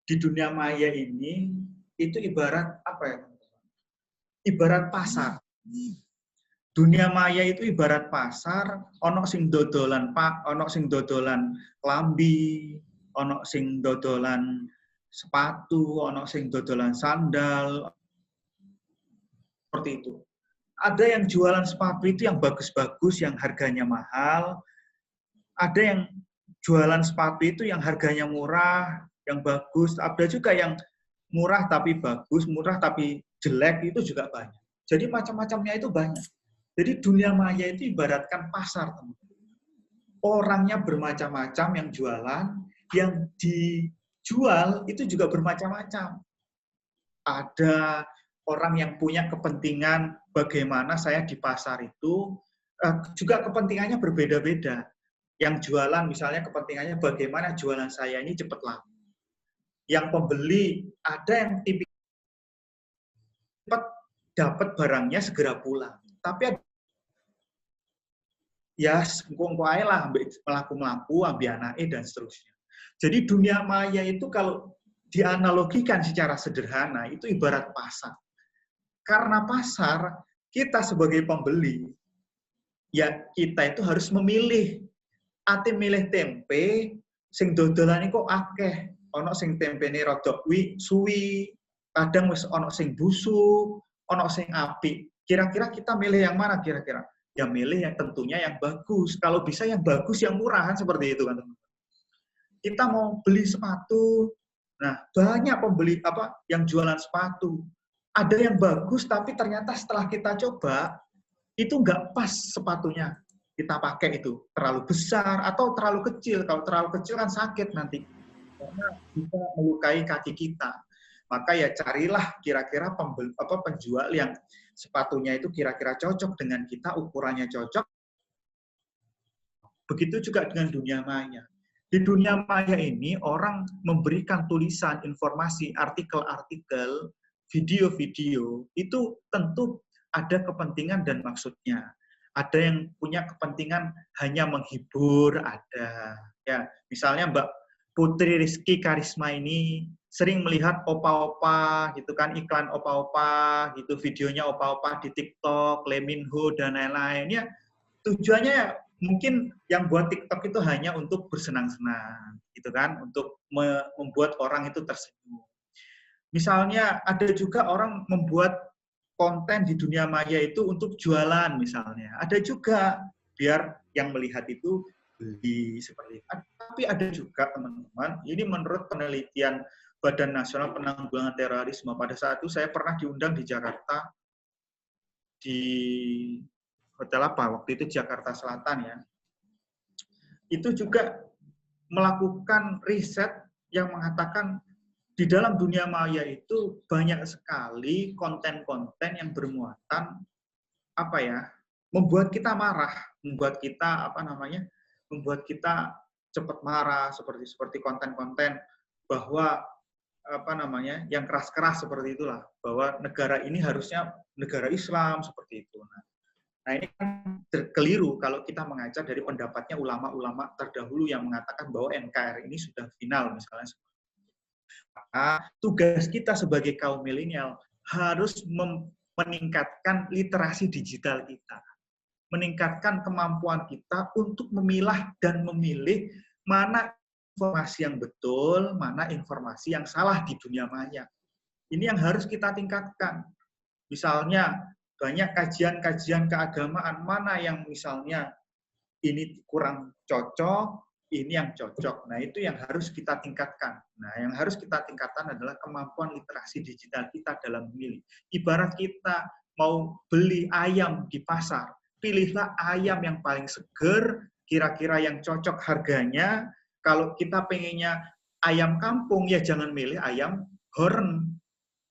di dunia maya ini itu ibarat apa ya? ibarat pasar. Dunia maya itu ibarat pasar, ono sing dodolan ono sing dodolan klambi, ono sing dodolan sepatu, ono sing dodolan sandal, seperti itu. Ada yang jualan sepatu itu yang bagus-bagus, yang harganya mahal. Ada yang jualan sepatu itu yang harganya murah, yang bagus. Ada juga yang murah tapi bagus, murah tapi jelek, itu juga banyak. Jadi macam-macamnya itu banyak. Jadi dunia maya itu ibaratkan pasar, teman-teman. Orangnya bermacam-macam yang jualan, yang dijual itu juga bermacam-macam. Ada orang yang punya kepentingan bagaimana saya di pasar itu, juga kepentingannya berbeda-beda. Yang jualan misalnya kepentingannya bagaimana jualan saya ini cepat laku. Yang pembeli ada yang tipikal cepat dapat barangnya segera pulang. Tapi ya engko ae lah melaku-melaku, ambil anake dan seterusnya. Jadi dunia maya itu kalau dianalogikan secara sederhana itu ibarat pasar. Karena pasar, kita sebagai pembeli, ya kita itu harus memilih. Ate milih tempe, sing dodolan kok akeh. Ono sing tempene rada suwi, kadang wis ono sing busuk, ono sing apik. Kira-kira kita milih yang mana kira-kira? Ya milih yang tentunya yang bagus. Kalau bisa yang bagus, yang murahan seperti itu kan teman-teman. Kita mau beli sepatu, nah banyak pembeli yang jualan sepatu. Ada yang bagus tapi ternyata setelah kita coba itu nggak pas sepatunya kita pakai, itu terlalu besar atau terlalu kecil. Kalau terlalu kecil kan sakit nanti karena bisa melukai kaki kita. Maka ya carilah kira-kira penjual yang sepatunya itu kira-kira cocok dengan kita, ukurannya cocok. Begitu juga dengan dunia maya. Di dunia maya ini orang memberikan tulisan, informasi, artikel-artikel, video-video, itu tentu ada kepentingan dan maksudnya. Ada yang punya kepentingan hanya menghibur, ada. Ya, misalnya Mbak Putri Rizky Karisma ini sering melihat opa-opa gitu kan, iklan opa-opa gitu, videonya opa-opa di TikTok, Lee Min Ho dan lain-lain. Ya, tujuannya mungkin yang buat TikTok itu hanya untuk bersenang-senang gitu kan, untuk membuat orang itu tersenyum. Misalnya ada juga orang membuat konten di dunia maya itu untuk jualan misalnya. Ada juga biar yang melihat itu beli seperti itu. Tapi ada juga teman-teman, ini menurut penelitian Badan Nasional Penanggulangan Terorisme, pada saat itu saya pernah diundang di Jakarta, di hotel apa? Waktu itu Jakarta Selatan ya. Itu juga melakukan riset yang mengatakan di dalam dunia maya itu banyak sekali konten-konten yang bermuatan membuat kita marah, membuat kita membuat kita cepat marah, seperti konten-konten bahwa yang keras-keras seperti itulah, bahwa negara ini harusnya negara Islam seperti itu. Nah ini kan keliru kalau kita mengaca dari pendapatnya ulama-ulama terdahulu yang mengatakan bahwa NKRI ini sudah final misalnya. Maka tugas kita sebagai kaum milenial harus meningkatkan literasi digital kita, meningkatkan kemampuan kita untuk memilah dan memilih mana informasi yang betul, mana informasi yang salah di dunia maya. Ini yang harus kita tingkatkan. Misalnya banyak kajian-kajian keagamaan, mana yang misalnya ini kurang cocok, ini yang cocok. Nah, itu yang harus kita tingkatkan. Nah, yang harus kita tingkatkan adalah kemampuan literasi digital kita dalam memilih. Ibarat kita mau beli ayam di pasar, pilihlah ayam yang paling seger, kira-kira yang cocok harganya. Kalau kita pengennya ayam kampung, ya jangan milih ayam horn.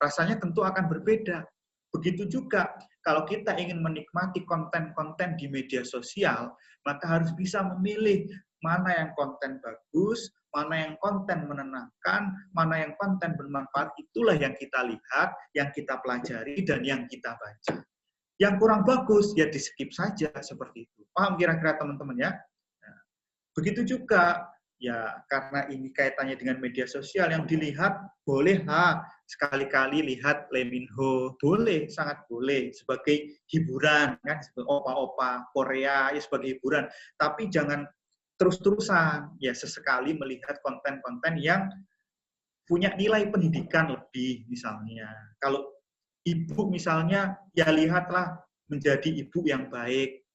Rasanya tentu akan berbeda. Begitu juga kalau kita ingin menikmati konten-konten di media sosial, maka harus bisa memilih mana yang konten bagus, mana yang konten menenangkan, mana yang konten bermanfaat. Itulah yang kita lihat, yang kita pelajari, dan yang kita baca. Yang kurang bagus, ya di-skip saja seperti itu. Paham kira-kira teman-teman ya? Nah, begitu juga Ya, karena ini kaitannya dengan media sosial, yang dilihat boleh sekali-kali lihat Lee Min Ho, boleh, sangat boleh sebagai hiburan kan, sebagai opa-opa Korea ya sebagai hiburan. Tapi jangan terus-terusan, ya sesekali melihat konten-konten yang punya nilai pendidikan lebih misalnya. Kalau ibu misalnya, ya lihatlah menjadi ibu yang baik,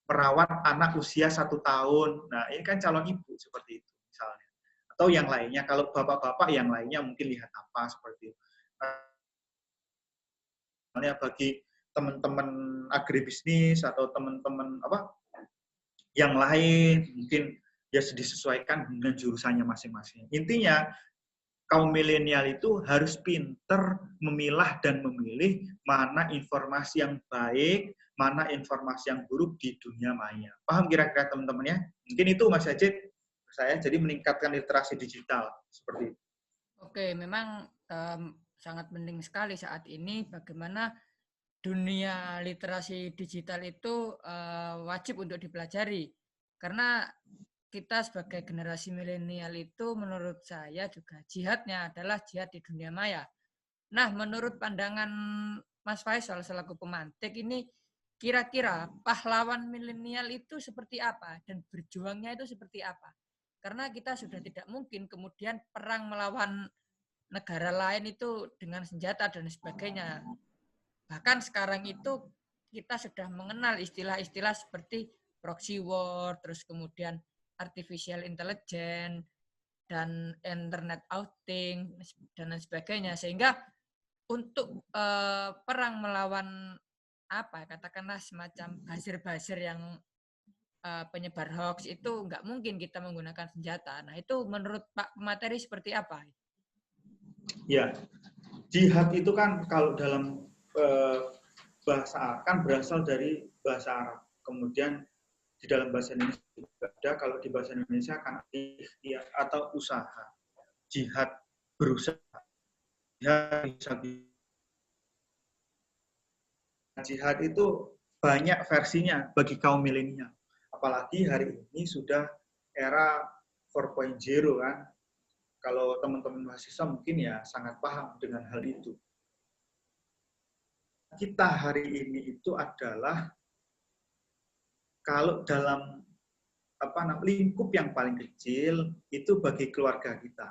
merawat anak usia 1 tahun. Nah, ini kan calon ibu seperti itu misalnya. Atau yang lainnya, kalau bapak-bapak yang lainnya mungkin lihat apa seperti itu. Misalnya bagi teman-teman agribisnis atau teman-teman yang lain, mungkin ya disesuaikan dengan jurusannya masing-masing. Intinya, kaum milenial itu harus pinter memilah dan memilih mana informasi yang baik, mana informasi yang buruk di dunia maya. Paham kira-kira teman-teman ya? Mungkin itu Mas Ajit, saya jadi meningkatkan literasi digital seperti itu. Oke, memang sangat penting sekali saat ini bagaimana dunia literasi digital itu wajib untuk dipelajari. Karena kita sebagai generasi milenial itu menurut saya juga jihadnya adalah jihad di dunia maya. Nah, menurut pandangan Mas Faisal selaku pemantik ini, kira-kira pahlawan milenial itu seperti apa dan berjuangnya itu seperti apa? Karena kita sudah tidak mungkin kemudian perang melawan negara lain itu dengan senjata dan sebagainya. Bahkan sekarang itu kita sudah mengenal istilah-istilah seperti proxy war, terus kemudian artificial intelligence, dan internet outing, dan lain sebagainya. Sehingga untuk perang melawan katakanlah semacam buzzer-buzzer yang penyebar hoax itu nggak mungkin kita menggunakan senjata. Nah, itu menurut Pak Pemateri seperti apa? Ya, jihad itu kan kalau dalam bahasa kan berasal dari bahasa Arab. Kemudian di dalam bahasa Indonesia juga ada, kalau di bahasa Indonesia kan ikhtiar atau usaha. Jihad, berusaha. Jihad itu banyak versinya bagi kaum milenial. Apalagi hari ini sudah era 4.0 kan. Kalau teman-teman mahasiswa mungkin ya sangat paham dengan hal itu. Kita hari ini itu adalah kalau dalam lingkup yang paling kecil itu bagi keluarga kita.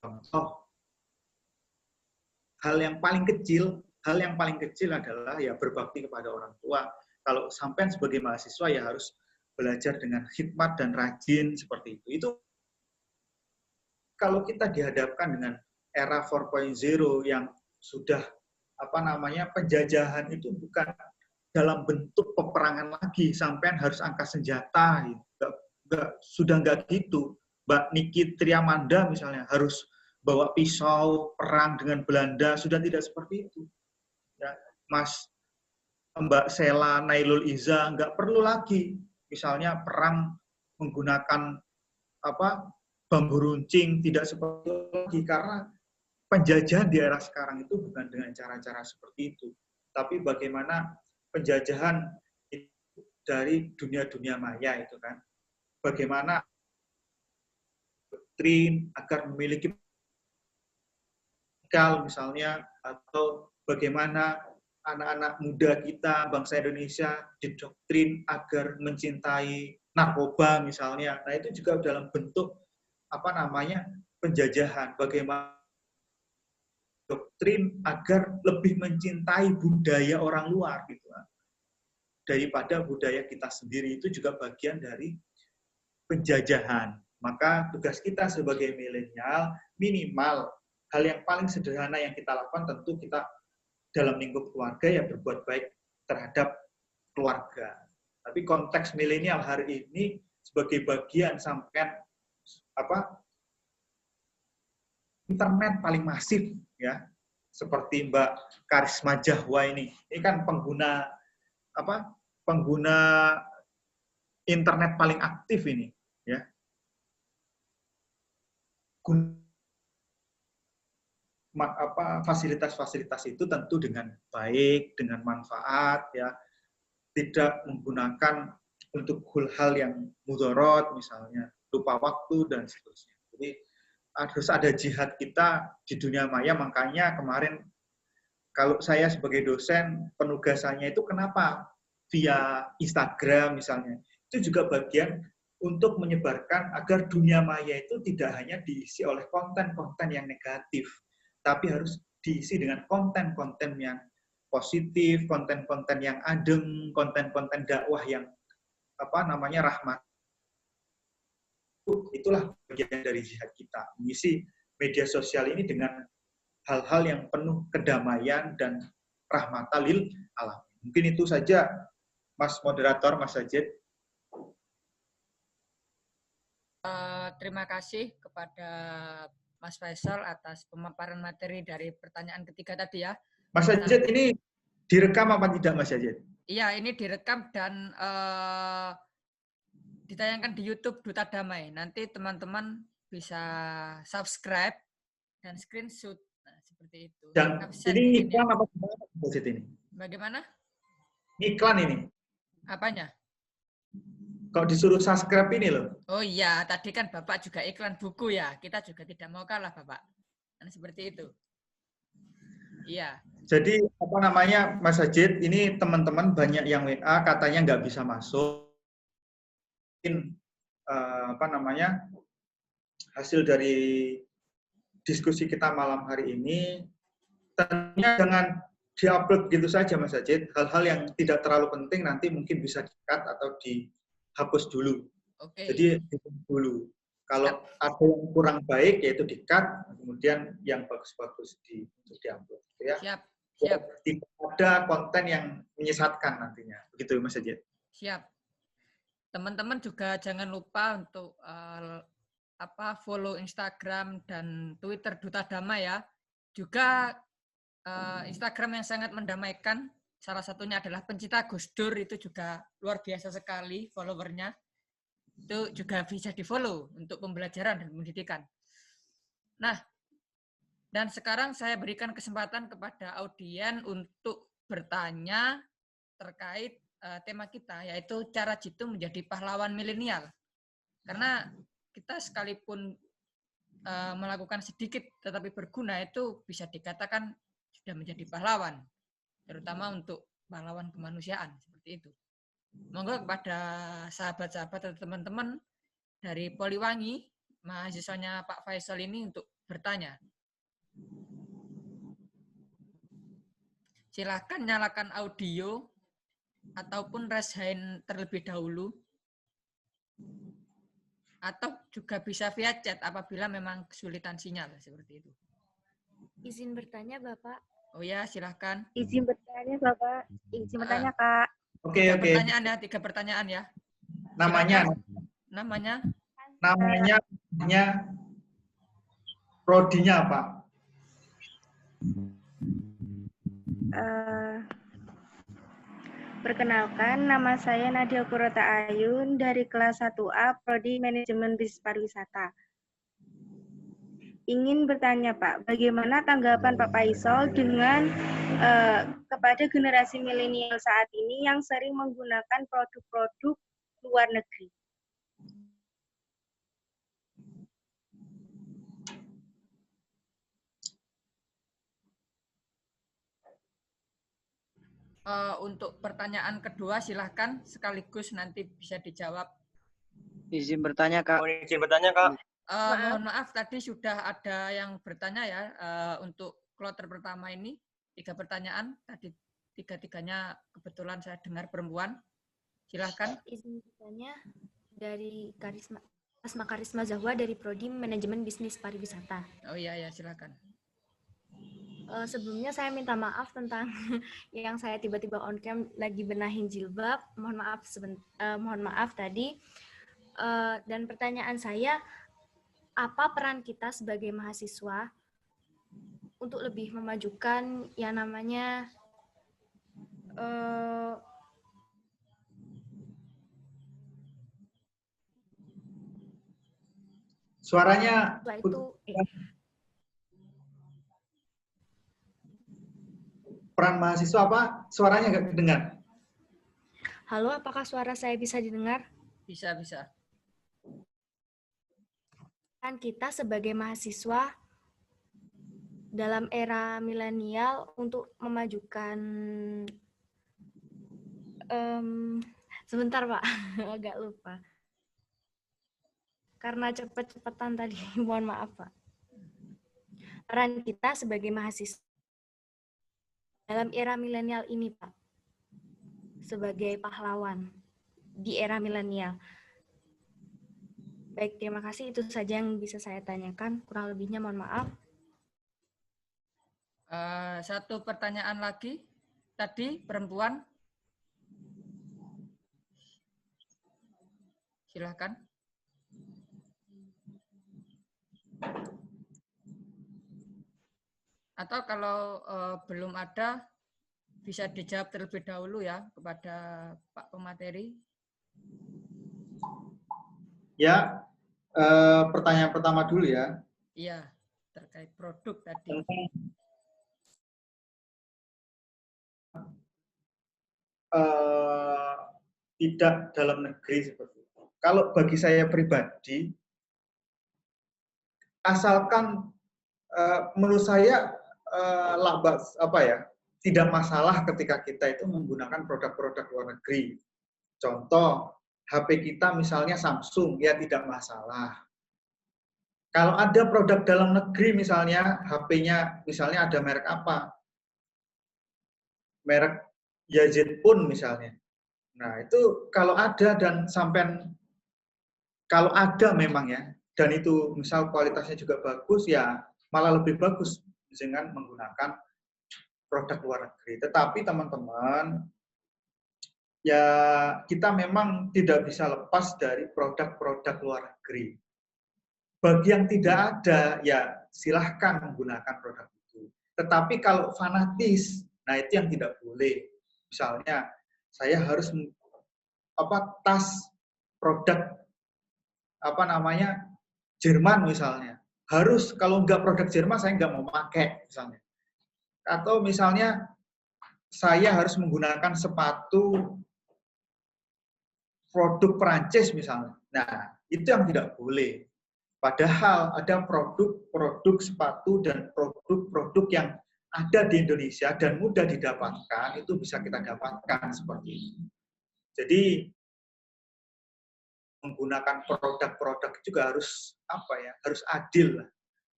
Contoh, hal yang paling kecil adalah ya berbakti kepada orang tua. Kalau sampai sebagai mahasiswa ya harus belajar dengan khidmat dan rajin seperti itu. Itu kalau kita dihadapkan dengan era 4.0 yang sudah penjajahan itu bukan dalam bentuk peperangan lagi, sampai harus angkat senjata, sudah nggak gitu. Mbak Niki Triamanda misalnya harus bawa pisau perang dengan Belanda, sudah tidak seperti itu. Ya, Mbak Sela Nailul Iza nggak perlu lagi misalnya perang menggunakan bambu runcing, tidak seperti itu lagi, karena penjajahan di era sekarang itu bukan dengan cara-cara seperti itu, tapi bagaimana penjajahan dari dunia-dunia maya itu kan, bagaimana doktrin agar memiliki misalnya, atau bagaimana anak-anak muda kita, bangsa Indonesia, didoktrin agar mencintai narkoba misalnya. Nah, itu juga dalam bentuk penjajahan. Bagaimana doktrin agar lebih mencintai budaya orang luar gitu, daripada budaya kita sendiri, itu juga bagian dari penjajahan. Maka tugas kita sebagai milenial, minimal hal yang paling sederhana yang kita lakukan tentu kita dalam lingkup keluarga ya berbuat baik terhadap keluarga. Tapi konteks milenial hari ini sebagai bagian sampai internet paling masif ya, seperti Mbak Karisma Jahwa ini kan pengguna internet paling aktif ini ya. Fasilitas-fasilitas itu tentu dengan baik, dengan manfaat ya, tidak menggunakan untuk hal-hal yang mudorot misalnya. lupa waktu, dan seterusnya. Jadi harus ada jihad kita di dunia maya, makanya kemarin kalau saya sebagai dosen, penugasannya itu kenapa via Instagram misalnya, itu juga bagian untuk menyebarkan agar dunia maya itu tidak hanya diisi oleh konten-konten yang negatif, tapi harus diisi dengan konten-konten yang positif, konten-konten yang adem, konten-konten dakwah yang rahmat. Itulah bagian dari jihad kita, mengisi media sosial ini dengan hal-hal yang penuh kedamaian dan rahmatan lil alamin. Mungkin itu saja, Mas Moderator, Mas Sajid. Terima kasih kepada Mas Faisal atas pemaparan materi dari pertanyaan ketiga tadi ya. Mas Sajid, ini direkam apa tidak, Mas Sajid? Iya, ini direkam dan ditayangkan di YouTube Duta Damai. Nanti teman-teman bisa subscribe dan screenshot. Nah, seperti itu. Dan ini iklan apa ini? Bagaimana? Iklan ini. Apanya? Kok disuruh subscribe ini loh? Oh iya, tadi kan Bapak juga iklan buku ya. Kita juga tidak mau kalah, Bapak. Dan seperti itu. Iya. Jadi Mas Sajid, ini teman-teman banyak yang WA katanya nggak bisa masuk. Mungkin hasil dari diskusi kita malam hari ini, tentunya jangan diupload gitu saja, Mas Sajid. Hal-hal yang tidak terlalu penting nanti mungkin bisa di-cut atau dihapus dulu. Oke. Jadi dihapus dulu. Kalau ada yang kurang baik, yaitu di-cut, kemudian yang bagus-bagus di-upload. Ya. Siap. Tidak ada konten yang menyesatkan nantinya. Begitu, Mas Sajid. Siap. Teman-teman juga jangan lupa untuk follow Instagram dan Twitter Duta Damai ya. Juga Instagram yang sangat mendamaikan, salah satunya adalah Pencinta Gus Dur, itu juga luar biasa sekali followernya. Itu juga bisa di-follow untuk pembelajaran dan pendidikan. Nah, dan sekarang saya berikan kesempatan kepada audien untuk bertanya terkait tema kita, yaitu cara Jitu menjadi pahlawan milenial. Karena kita sekalipun melakukan sedikit tetapi berguna, itu bisa dikatakan sudah menjadi pahlawan, terutama untuk pahlawan kemanusiaan, seperti itu. Monggo kepada sahabat-sahabat atau teman-teman dari Poliwangi, mahasiswanya Pak Faisal ini untuk bertanya. Silahkan nyalakan audio ataupun raise hand terlebih dahulu. Atau juga bisa via chat apabila memang kesulitan sinyal, seperti itu. Izin bertanya, Bapak. Oh ya, silahkan. Izin bertanya, Bapak. Izin bertanya, Kak. Oke. Pertanyaan ya, 3 pertanyaan ya. Namanya prodinya apa? Perkenalkan, nama saya Nadia Kurota Ayun dari kelas 1A, Prodi Manajemen Bisnis Pariwisata. Ingin bertanya, Pak, bagaimana tanggapan Pak Faisal dengan kepada generasi milenial saat ini yang sering menggunakan produk-produk luar negeri? Untuk pertanyaan kedua, silahkan sekaligus nanti bisa dijawab. Izin bertanya, Kak. Izin bertanya, Kak. Mohon maaf, tadi sudah ada yang bertanya ya, untuk kloter pertama ini, 3 pertanyaan. Tadi 3-tiganya kebetulan saya dengar perempuan. Silahkan. Izin bertanya dari Asma Karisma Zahwa dari Prodi Manajemen Bisnis Pariwisata. Oh iya, silahkan. Sebelumnya saya minta maaf tentang yang saya tiba-tiba on cam lagi benahin jilbab. Mohon maaf tadi. Dan pertanyaan saya, apa peran kita sebagai mahasiswa untuk lebih memajukan yang namanya suaranya itu peran mahasiswa apa? Suaranya nggak kedengar. Halo, apakah suara saya bisa didengar? Bisa. kita sebagai mahasiswa dalam era milenial untuk memajukan sebentar Pak, agak lupa. Karena cepet-cepetan tadi, mohon maaf Pak. Peran kita sebagai mahasiswa dalam era milenial ini Pak, sebagai pahlawan di era milenial. Baik, terima kasih. Itu saja yang bisa saya tanyakan. Kurang lebihnya mohon maaf. Satu pertanyaan lagi. Tadi perempuan. Silahkan. Atau kalau belum ada, bisa dijawab terlebih dahulu ya kepada Pak Pemateri. Ya, pertanyaan pertama dulu ya. Iya, terkait produk tadi. Tidak dalam negeri seperti itu. Kalau bagi saya pribadi, asalkan menurut saya tidak masalah ketika kita itu menggunakan produk-produk luar negeri. Contoh, HP kita misalnya Samsung, ya tidak masalah. Kalau ada produk dalam negeri misalnya, HP-nya misalnya ada merek apa? Merek Yazid pun misalnya. Nah, itu kalau ada dan sampai kalau ada memang ya, dan itu misal kualitasnya juga bagus, ya malah lebih bagus dengan menggunakan produk luar negeri. Tetapi teman-teman, ya kita memang tidak bisa lepas dari produk-produk luar negeri. Bagi yang tidak ada, ya silahkan menggunakan produk itu. Tetapi kalau fanatis, nah itu yang tidak boleh. Misalnya, saya harus tas produk Jerman misalnya. Harus, kalau nggak produk Jerman, saya nggak mau pakai misalnya. Atau misalnya, saya harus menggunakan sepatu produk Perancis misalnya. Nah, itu yang tidak boleh. Padahal ada produk sepatu dan produk-produk yang ada di Indonesia dan mudah didapatkan, itu bisa kita dapatkan seperti itu. Jadi menggunakan produk-produk juga harus harus adil,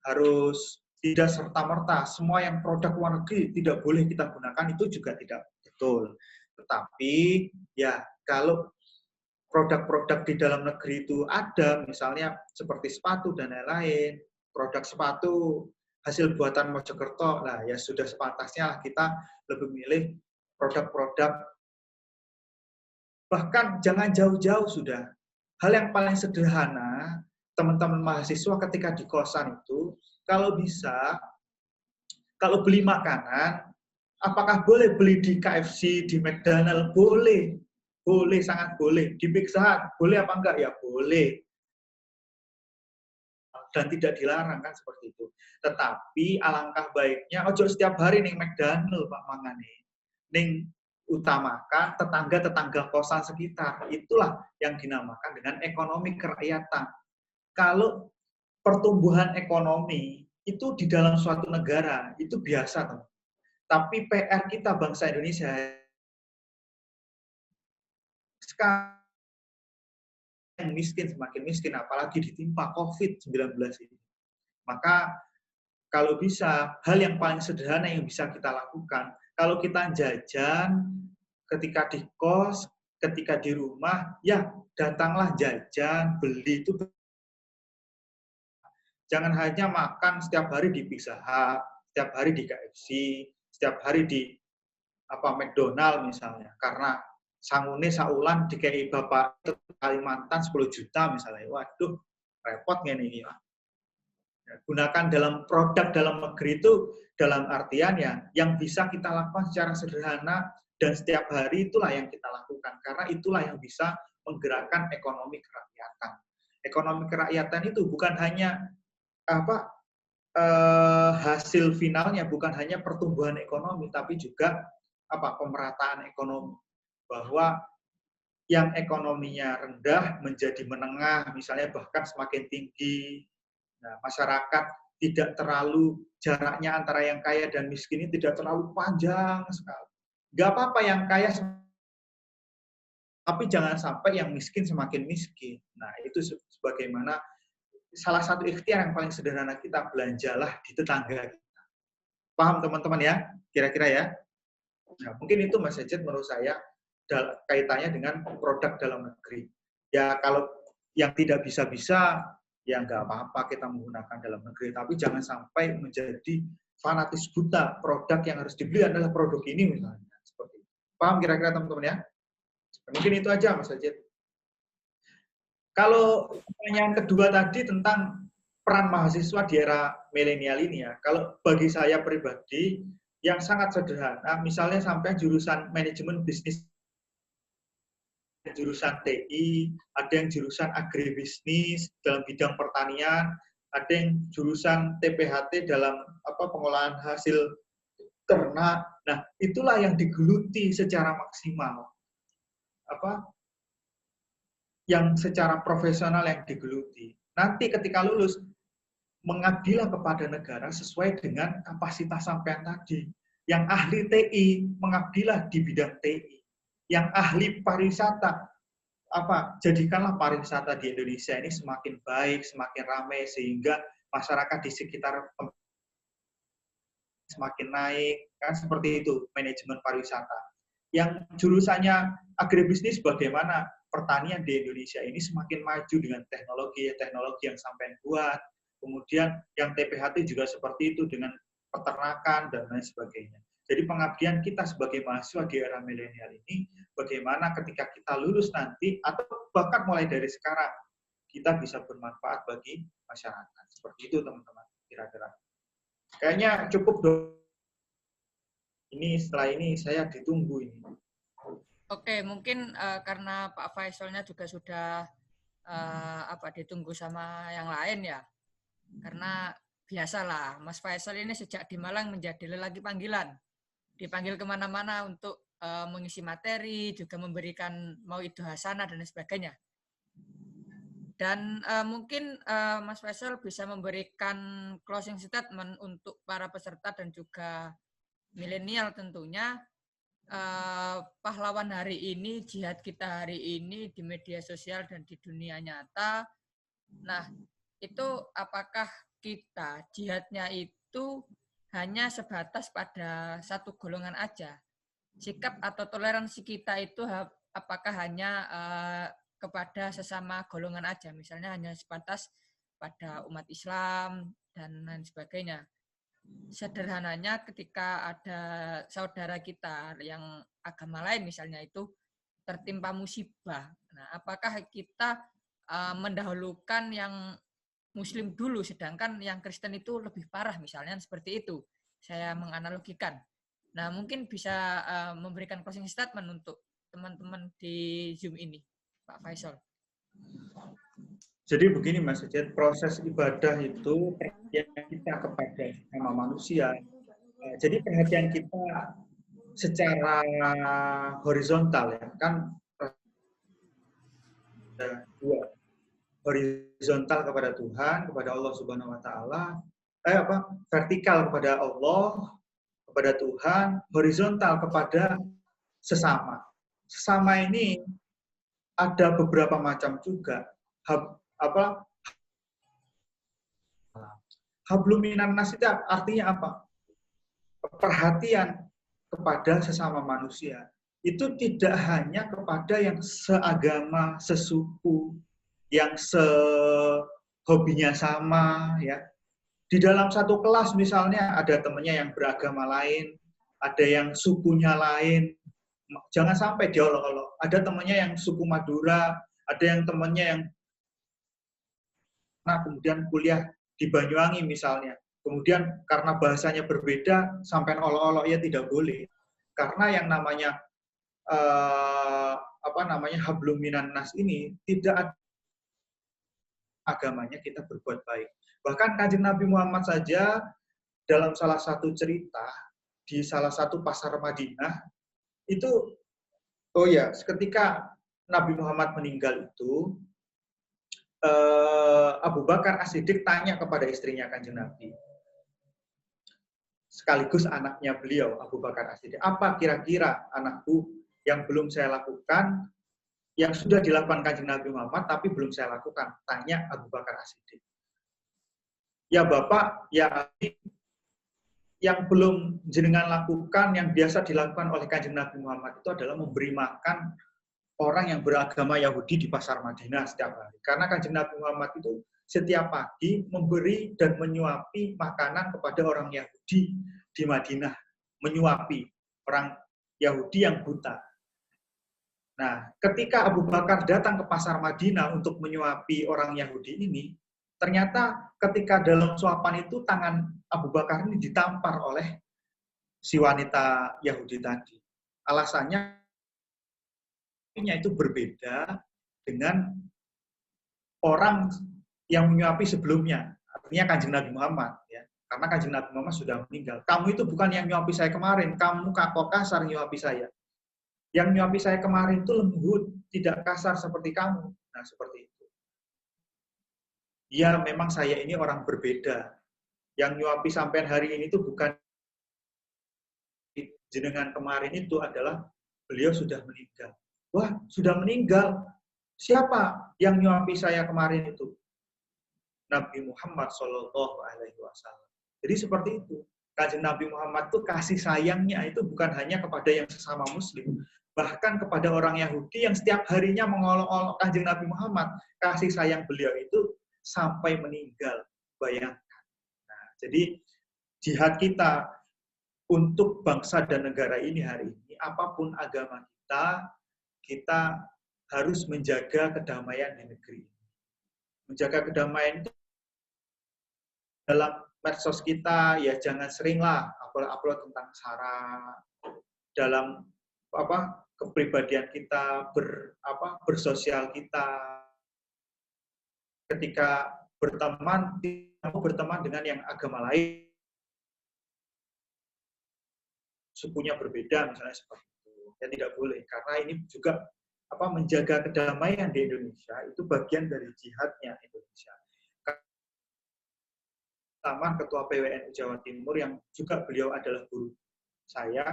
harus tidak serta-merta semua yang produk luar negeri tidak boleh kita gunakan, itu juga tidak betul. Tetapi ya kalau produk-produk di dalam negeri itu ada, misalnya seperti sepatu dan lain-lain, produk sepatu hasil buatan Mojokerto, nah ya sudah sepantasnya kita lebih milih produk-produk, bahkan jangan jauh-jauh sudah. Hal yang paling sederhana, teman-teman mahasiswa ketika di kosan itu, kalau bisa, kalau beli makanan, apakah boleh beli di KFC, di McDonald? Boleh. Boleh, sangat boleh. Di Pizza Hut, boleh apa enggak? Ya boleh. Dan tidak dilarang kan seperti itu. Tetapi alangkah baiknya, ojo setiap hari ning McDonald Pak mangane. Ning utamakan tetangga-tetangga kosan sekitar. Itulah yang dinamakan dengan ekonomi kerakyatan. Kalau pertumbuhan ekonomi itu di dalam suatu negara, itu biasa, teman. Tapi PR kita bangsa Indonesia sekarang miskin semakin miskin, apalagi ditimpa COVID-19 ini. Maka kalau bisa, hal yang paling sederhana yang bisa kita lakukan, kalau kita jajan ketika di kos, ketika di rumah, ya datanglah jajan, beli itu. Jangan hanya makan setiap hari di Pizza Hut, setiap hari di KFC, setiap hari di McDonald misalnya, karena sangune saulan dikei bapak Kalimantan 10 juta misalnya. Waduh, repot ngene ya. Gunakan dalam produk dalam negeri itu dalam artian ya yang bisa kita lakukan secara sederhana dan setiap hari itulah yang kita lakukan, karena itulah yang bisa menggerakkan ekonomi kerakyatan. Ekonomi kerakyatan itu bukan hanya hasil finalnya, bukan hanya pertumbuhan ekonomi, tapi juga pemerataan ekonomi. Bahwa yang ekonominya rendah menjadi menengah, misalnya bahkan semakin tinggi, Nah, masyarakat tidak terlalu jaraknya antara yang kaya dan miskin ini tidak terlalu panjang sekali. Nggak apa-apa yang kaya, tapi jangan sampai yang miskin semakin miskin. Nah, itu sebagaimana salah satu ikhtiar yang paling sederhana kita, belanjalah di tetangga kita. Paham teman-teman ya? Kira-kira ya? Nah, mungkin itu Mas Ejit menurut saya kaitannya dengan produk dalam negeri. Ya kalau yang tidak bisa-bisa, ya nggak apa-apa kita menggunakan dalam negeri. Tapi jangan sampai menjadi fanatis buta, produk yang harus dibeli adalah produk ini misalnya. Seperti itu. Paham kira-kira teman-teman ya? Mungkin itu aja Mas Ejit. Kalau pertanyaan kedua tadi tentang peran mahasiswa di era milenial ini ya, kalau bagi saya pribadi yang sangat sederhana, misalnya sampai jurusan manajemen bisnis, jurusan TI, ada yang jurusan agribisnis dalam bidang pertanian, ada yang jurusan TPHT dalam pengolahan hasil ternak. Nah, itulah yang digeluti secara maksimal. Yang secara profesional yang digeluti. Nanti ketika lulus, mengabdilah kepada negara sesuai dengan kapasitas sampean tadi. Yang ahli TI, mengabdilah di bidang TI. Yang ahli pariwisata, jadikanlah pariwisata di Indonesia ini semakin baik, semakin ramai, sehingga masyarakat di sekitar semakin naik, kan seperti itu manajemen pariwisata. Yang jurusannya agribisnis, bagaimana pertanian di Indonesia ini semakin maju dengan teknologi yang sampai buat. Kemudian yang TPHT juga seperti itu dengan peternakan dan lain sebagainya. Jadi pengabdian kita sebagai mahasiswa di era milenial ini, bagaimana ketika kita lulus nanti, atau bahkan mulai dari sekarang, kita bisa bermanfaat bagi masyarakat. Seperti itu teman-teman, kira-kira. Kayaknya cukup dong. Ini setelah ini saya ditunggu ini. Oke, mungkin karena Pak Faisalnya juga sudah ditunggu sama yang lain ya. Karena biasalah, Mas Faisal ini sejak di Malang menjadi lelaki panggilan. Dipanggil kemana-mana untuk mengisi materi, juga memberikan mauidhah hasanah dan sebagainya. Dan mungkin Mas Faisal bisa memberikan closing statement untuk para peserta dan juga milenial tentunya. Pahlawan hari ini, jihad kita hari ini di media sosial dan di dunia nyata. Nah, itu apakah kita jihadnya itu hanya sebatas pada satu golongan aja? Sikap atau toleransi kita itu apakah hanya kepada sesama golongan aja? Misalnya hanya sebatas pada umat Islam dan lain sebagainya. Sederhananya ketika ada saudara kita yang agama lain misalnya itu tertimpa musibah. Nah, apakah kita mendahulukan yang Muslim dulu, sedangkan yang Kristen itu lebih parah misalnya seperti itu. Saya menganalogikan. Nah, mungkin bisa memberikan closing statement untuk teman-teman di Zoom ini, Pak Faisal. Jadi begini Mas Ejit, proses ibadah itu perhatian kita kepada sama manusia. Jadi perhatian kita secara horizontal ya, kan ada dua. Horizontal kepada Tuhan, kepada Allah Subhanahu wa taala, vertikal kepada Allah, kepada Tuhan, horizontal kepada sesama. Sesama ini ada beberapa macam juga. Hablum minan nas itu artinya apa? Perhatian kepada sesama manusia. Itu tidak hanya kepada yang seagama, sesuku, yang sehobinya sama, ya. Di dalam satu kelas misalnya ada temannya yang beragama lain, ada yang sukunya lain. Jangan sampai diolok-olok. Ada temannya yang suku Madura, ada yang temannya yang kemudian kuliah di Banyuwangi misalnya. Kemudian karena bahasanya berbeda, sampai olok-olok ya tidak boleh. Karena yang namanya hablum minan nas ini tidak ada agamanya kita berbuat baik. Bahkan Kanjeng Nabi Muhammad saja dalam salah satu cerita di salah satu pasar Madinah itu, ketika Nabi Muhammad meninggal itu Abu Bakar As-Siddiq tanya kepada istrinya Kanjeng Nabi, sekaligus anaknya beliau, Abu Bakar As-Siddiq, apa kira-kira anakku yang belum saya lakukan, yang sudah dilakukan Kanjeng Nabi Muhammad, tapi belum saya lakukan? Tanya Abu Bakar As-Siddiq. Ya Bapak, ya yang belum jenengan lakukan, yang biasa dilakukan oleh Kanjeng Nabi Muhammad itu adalah memberi makan orang yang beragama Yahudi di pasar Madinah setiap hari. Karena Kanjeng Nabi Muhammad itu setiap pagi memberi dan menyuapi makanan kepada orang Yahudi di Madinah. Menyuapi orang Yahudi yang buta. Nah, ketika Abu Bakar datang ke pasar Madinah untuk menyuapi orang Yahudi ini, ternyata ketika dalam suapan itu tangan Abu Bakar ini ditampar oleh si wanita Yahudi tadi. Alasannya itu berbeda dengan orang yang menyuapi sebelumnya, artinya Kanjeng Nabi Muhammad, ya. Karena Kanjeng Nabi Muhammad sudah meninggal. Kamu itu bukan yang nyuapi saya kemarin, kamu kok kasar nyuapi saya. Yang nyuapi saya kemarin itu lembut, tidak kasar seperti kamu. Nah, seperti itu. Ya, memang saya ini orang berbeda. Yang nyuapi sampai hari ini itu bukan jenengan kemarin, itu adalah beliau sudah meninggal. Wah, sudah meninggal. Siapa yang nyuapi saya kemarin itu? Nabi Muhammad Shallallahu Alaihi Wasallam. Jadi seperti itu. Kanjeng Nabi Muhammad itu kasih sayangnya itu bukan hanya kepada yang sesama Muslim, bahkan kepada orang Yahudi yang setiap harinya mengolok-olok Kanjeng Nabi Muhammad. Kasih sayang beliau itu sampai meninggal. Bayangkan. Nah, jadi jihad kita untuk bangsa dan negara ini hari ini, apapun agama kita harus menjaga kedamaian di negeri. Menjaga kedamaian itu dalam medsos kita, ya jangan seringlah upload tentang SARA, dalam kepribadian kita, bersosial kita. Ketika berteman dengan yang agama lain, sukunya berbeda misalnya seperti itu. Ya tidak boleh, karena ini juga menjaga kedamaian di Indonesia itu bagian dari jihadnya Indonesia. Pertama, Ketua PWNU Jawa Timur yang juga beliau adalah guru saya,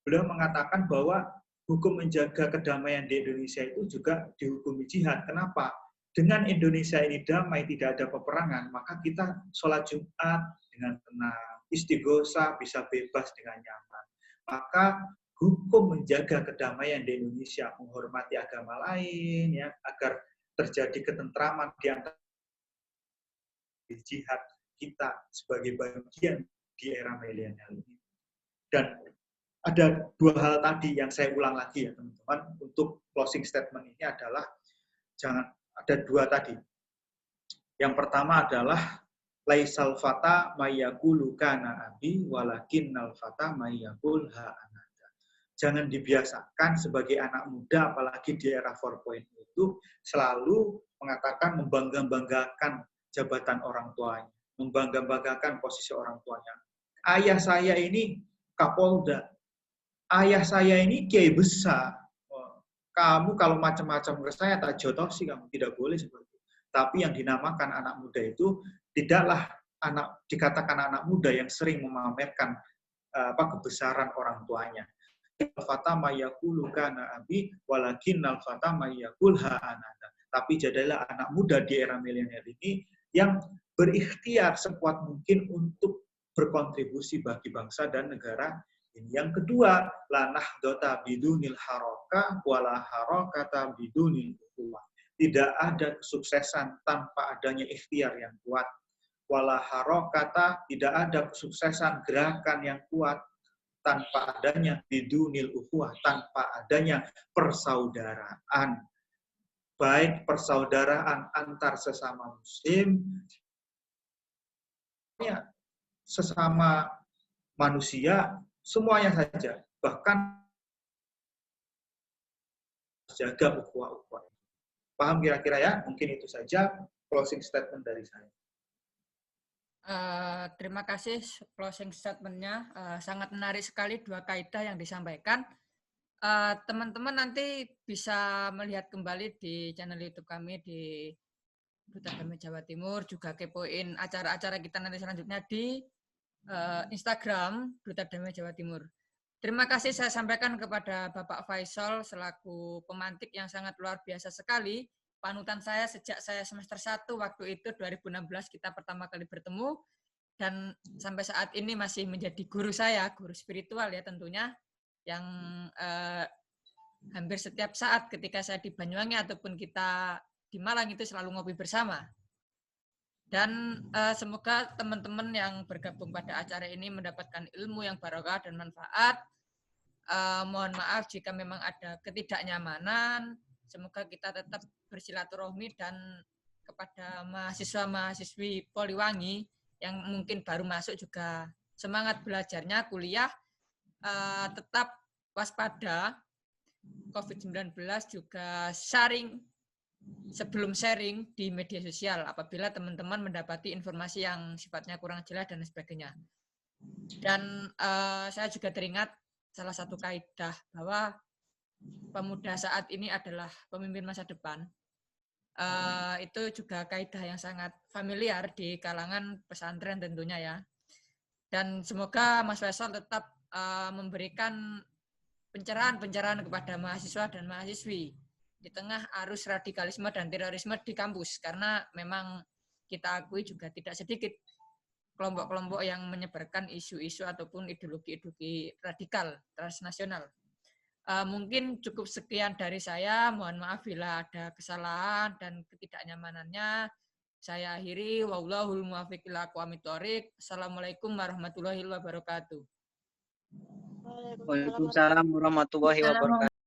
beliau mengatakan bahwa hukum menjaga kedamaian di Indonesia itu juga dihukumi jihad. Kenapa? Dengan Indonesia ini damai, tidak ada peperangan, maka kita sholat Jumat dengan tenang, istighosah bisa bebas dengan nyaman. Maka hukum menjaga kedamaian di Indonesia, menghormati agama lain, ya, agar terjadi ketentraman di antara jihad kita sebagai bagian di era milenial ini. Dan ada dua hal tadi yang saya ulang lagi ya teman-teman, untuk closing statement ini adalah ada dua tadi. Yang pertama adalah laisal fata mayyaqulu kana abi walakinnal fata mayyaqul ha anada. Jangan dibiasakan sebagai anak muda, apalagi di era 4.0 itu, selalu mengatakan membangga-banggakan jabatan orang tuanya, membangga-banggakan posisi orang tuanya. Ayah saya ini Kapolda, ayah saya ini kiai besar. Kamu kalau macam-macam ke saya tak jotosi, kamu tidak boleh seperti itu. Tapi yang dinamakan anak muda itu tidaklah dikatakan anak muda yang sering memamerkan kebesaran orang tuanya. Al-fata mayyaqulu kana abi walakinnal fata mayyaqul ha anada. Tapi jadilah anak muda di era milenial ini yang berikhtiar sekuat mungkin untuk berkontribusi bagi bangsa dan negara ini. Yang kedua, la nahdota bidunil haroka wala harokata bidunil ukhuwah. Tidak ada kesuksesan tanpa adanya ikhtiar yang kuat. Wala harokata, tidak ada kesuksesan gerakan yang kuat tanpa adanya bidunil ukhuwah, tanpa adanya persaudaraan. Baik persaudaraan antar sesama muslim, sesama manusia, semuanya saja. Bahkan jaga ukhuwah-ukhuwah. Paham kira-kira ya? Mungkin itu saja closing statement dari saya. Terima kasih closing statement-nya. Sangat menarik sekali dua kaidah yang disampaikan. Teman-teman nanti bisa melihat kembali di channel YouTube kami di Duta Damai Jawa Timur, juga kepoin acara-acara kita nanti selanjutnya di Instagram Duta Damai Jawa Timur. Terima kasih saya sampaikan kepada Bapak Faisal selaku pemantik yang sangat luar biasa sekali. Panutan saya sejak saya semester 1 waktu itu 2016 kita pertama kali bertemu, dan sampai saat ini masih menjadi guru saya, guru spiritual ya tentunya, yang hampir setiap saat ketika saya di Banyuwangi ataupun kita di Malang itu selalu ngopi bersama. Dan semoga teman-teman yang bergabung pada acara ini mendapatkan ilmu yang barokah dan manfaat. Mohon maaf jika memang ada ketidaknyamanan. Semoga kita tetap bersilaturahmi, dan kepada mahasiswa-mahasiswi Poliwangi yang mungkin baru masuk juga semangat belajarnya, kuliah, tetap waspada. COVID-19 juga sharing sebelum sharing di media sosial apabila teman-teman mendapati informasi yang sifatnya kurang jelas dan sebagainya. Dan saya juga teringat salah satu kaidah bahwa pemuda saat ini adalah pemimpin masa depan. Itu juga kaidah yang sangat familiar di kalangan pesantren tentunya ya. Dan semoga Mas Faisal tetap memberikan pencerahan-pencerahan kepada mahasiswa dan mahasiswi di tengah arus radikalisme dan terorisme di kampus, karena memang kita akui juga tidak sedikit kelompok-kelompok yang menyebarkan isu-isu ataupun ideologi-ideologi radikal transnasional. Mungkin cukup sekian dari saya. Mohon maaf bila ada kesalahan dan ketidaknyamanannya. Saya akhiri. Wallahul muwaffiq ila aqwamit thoriq. Assalamualaikum warahmatullahi wabarakatuh. Waalaikumsalam warahmatullahi wabarakatuh.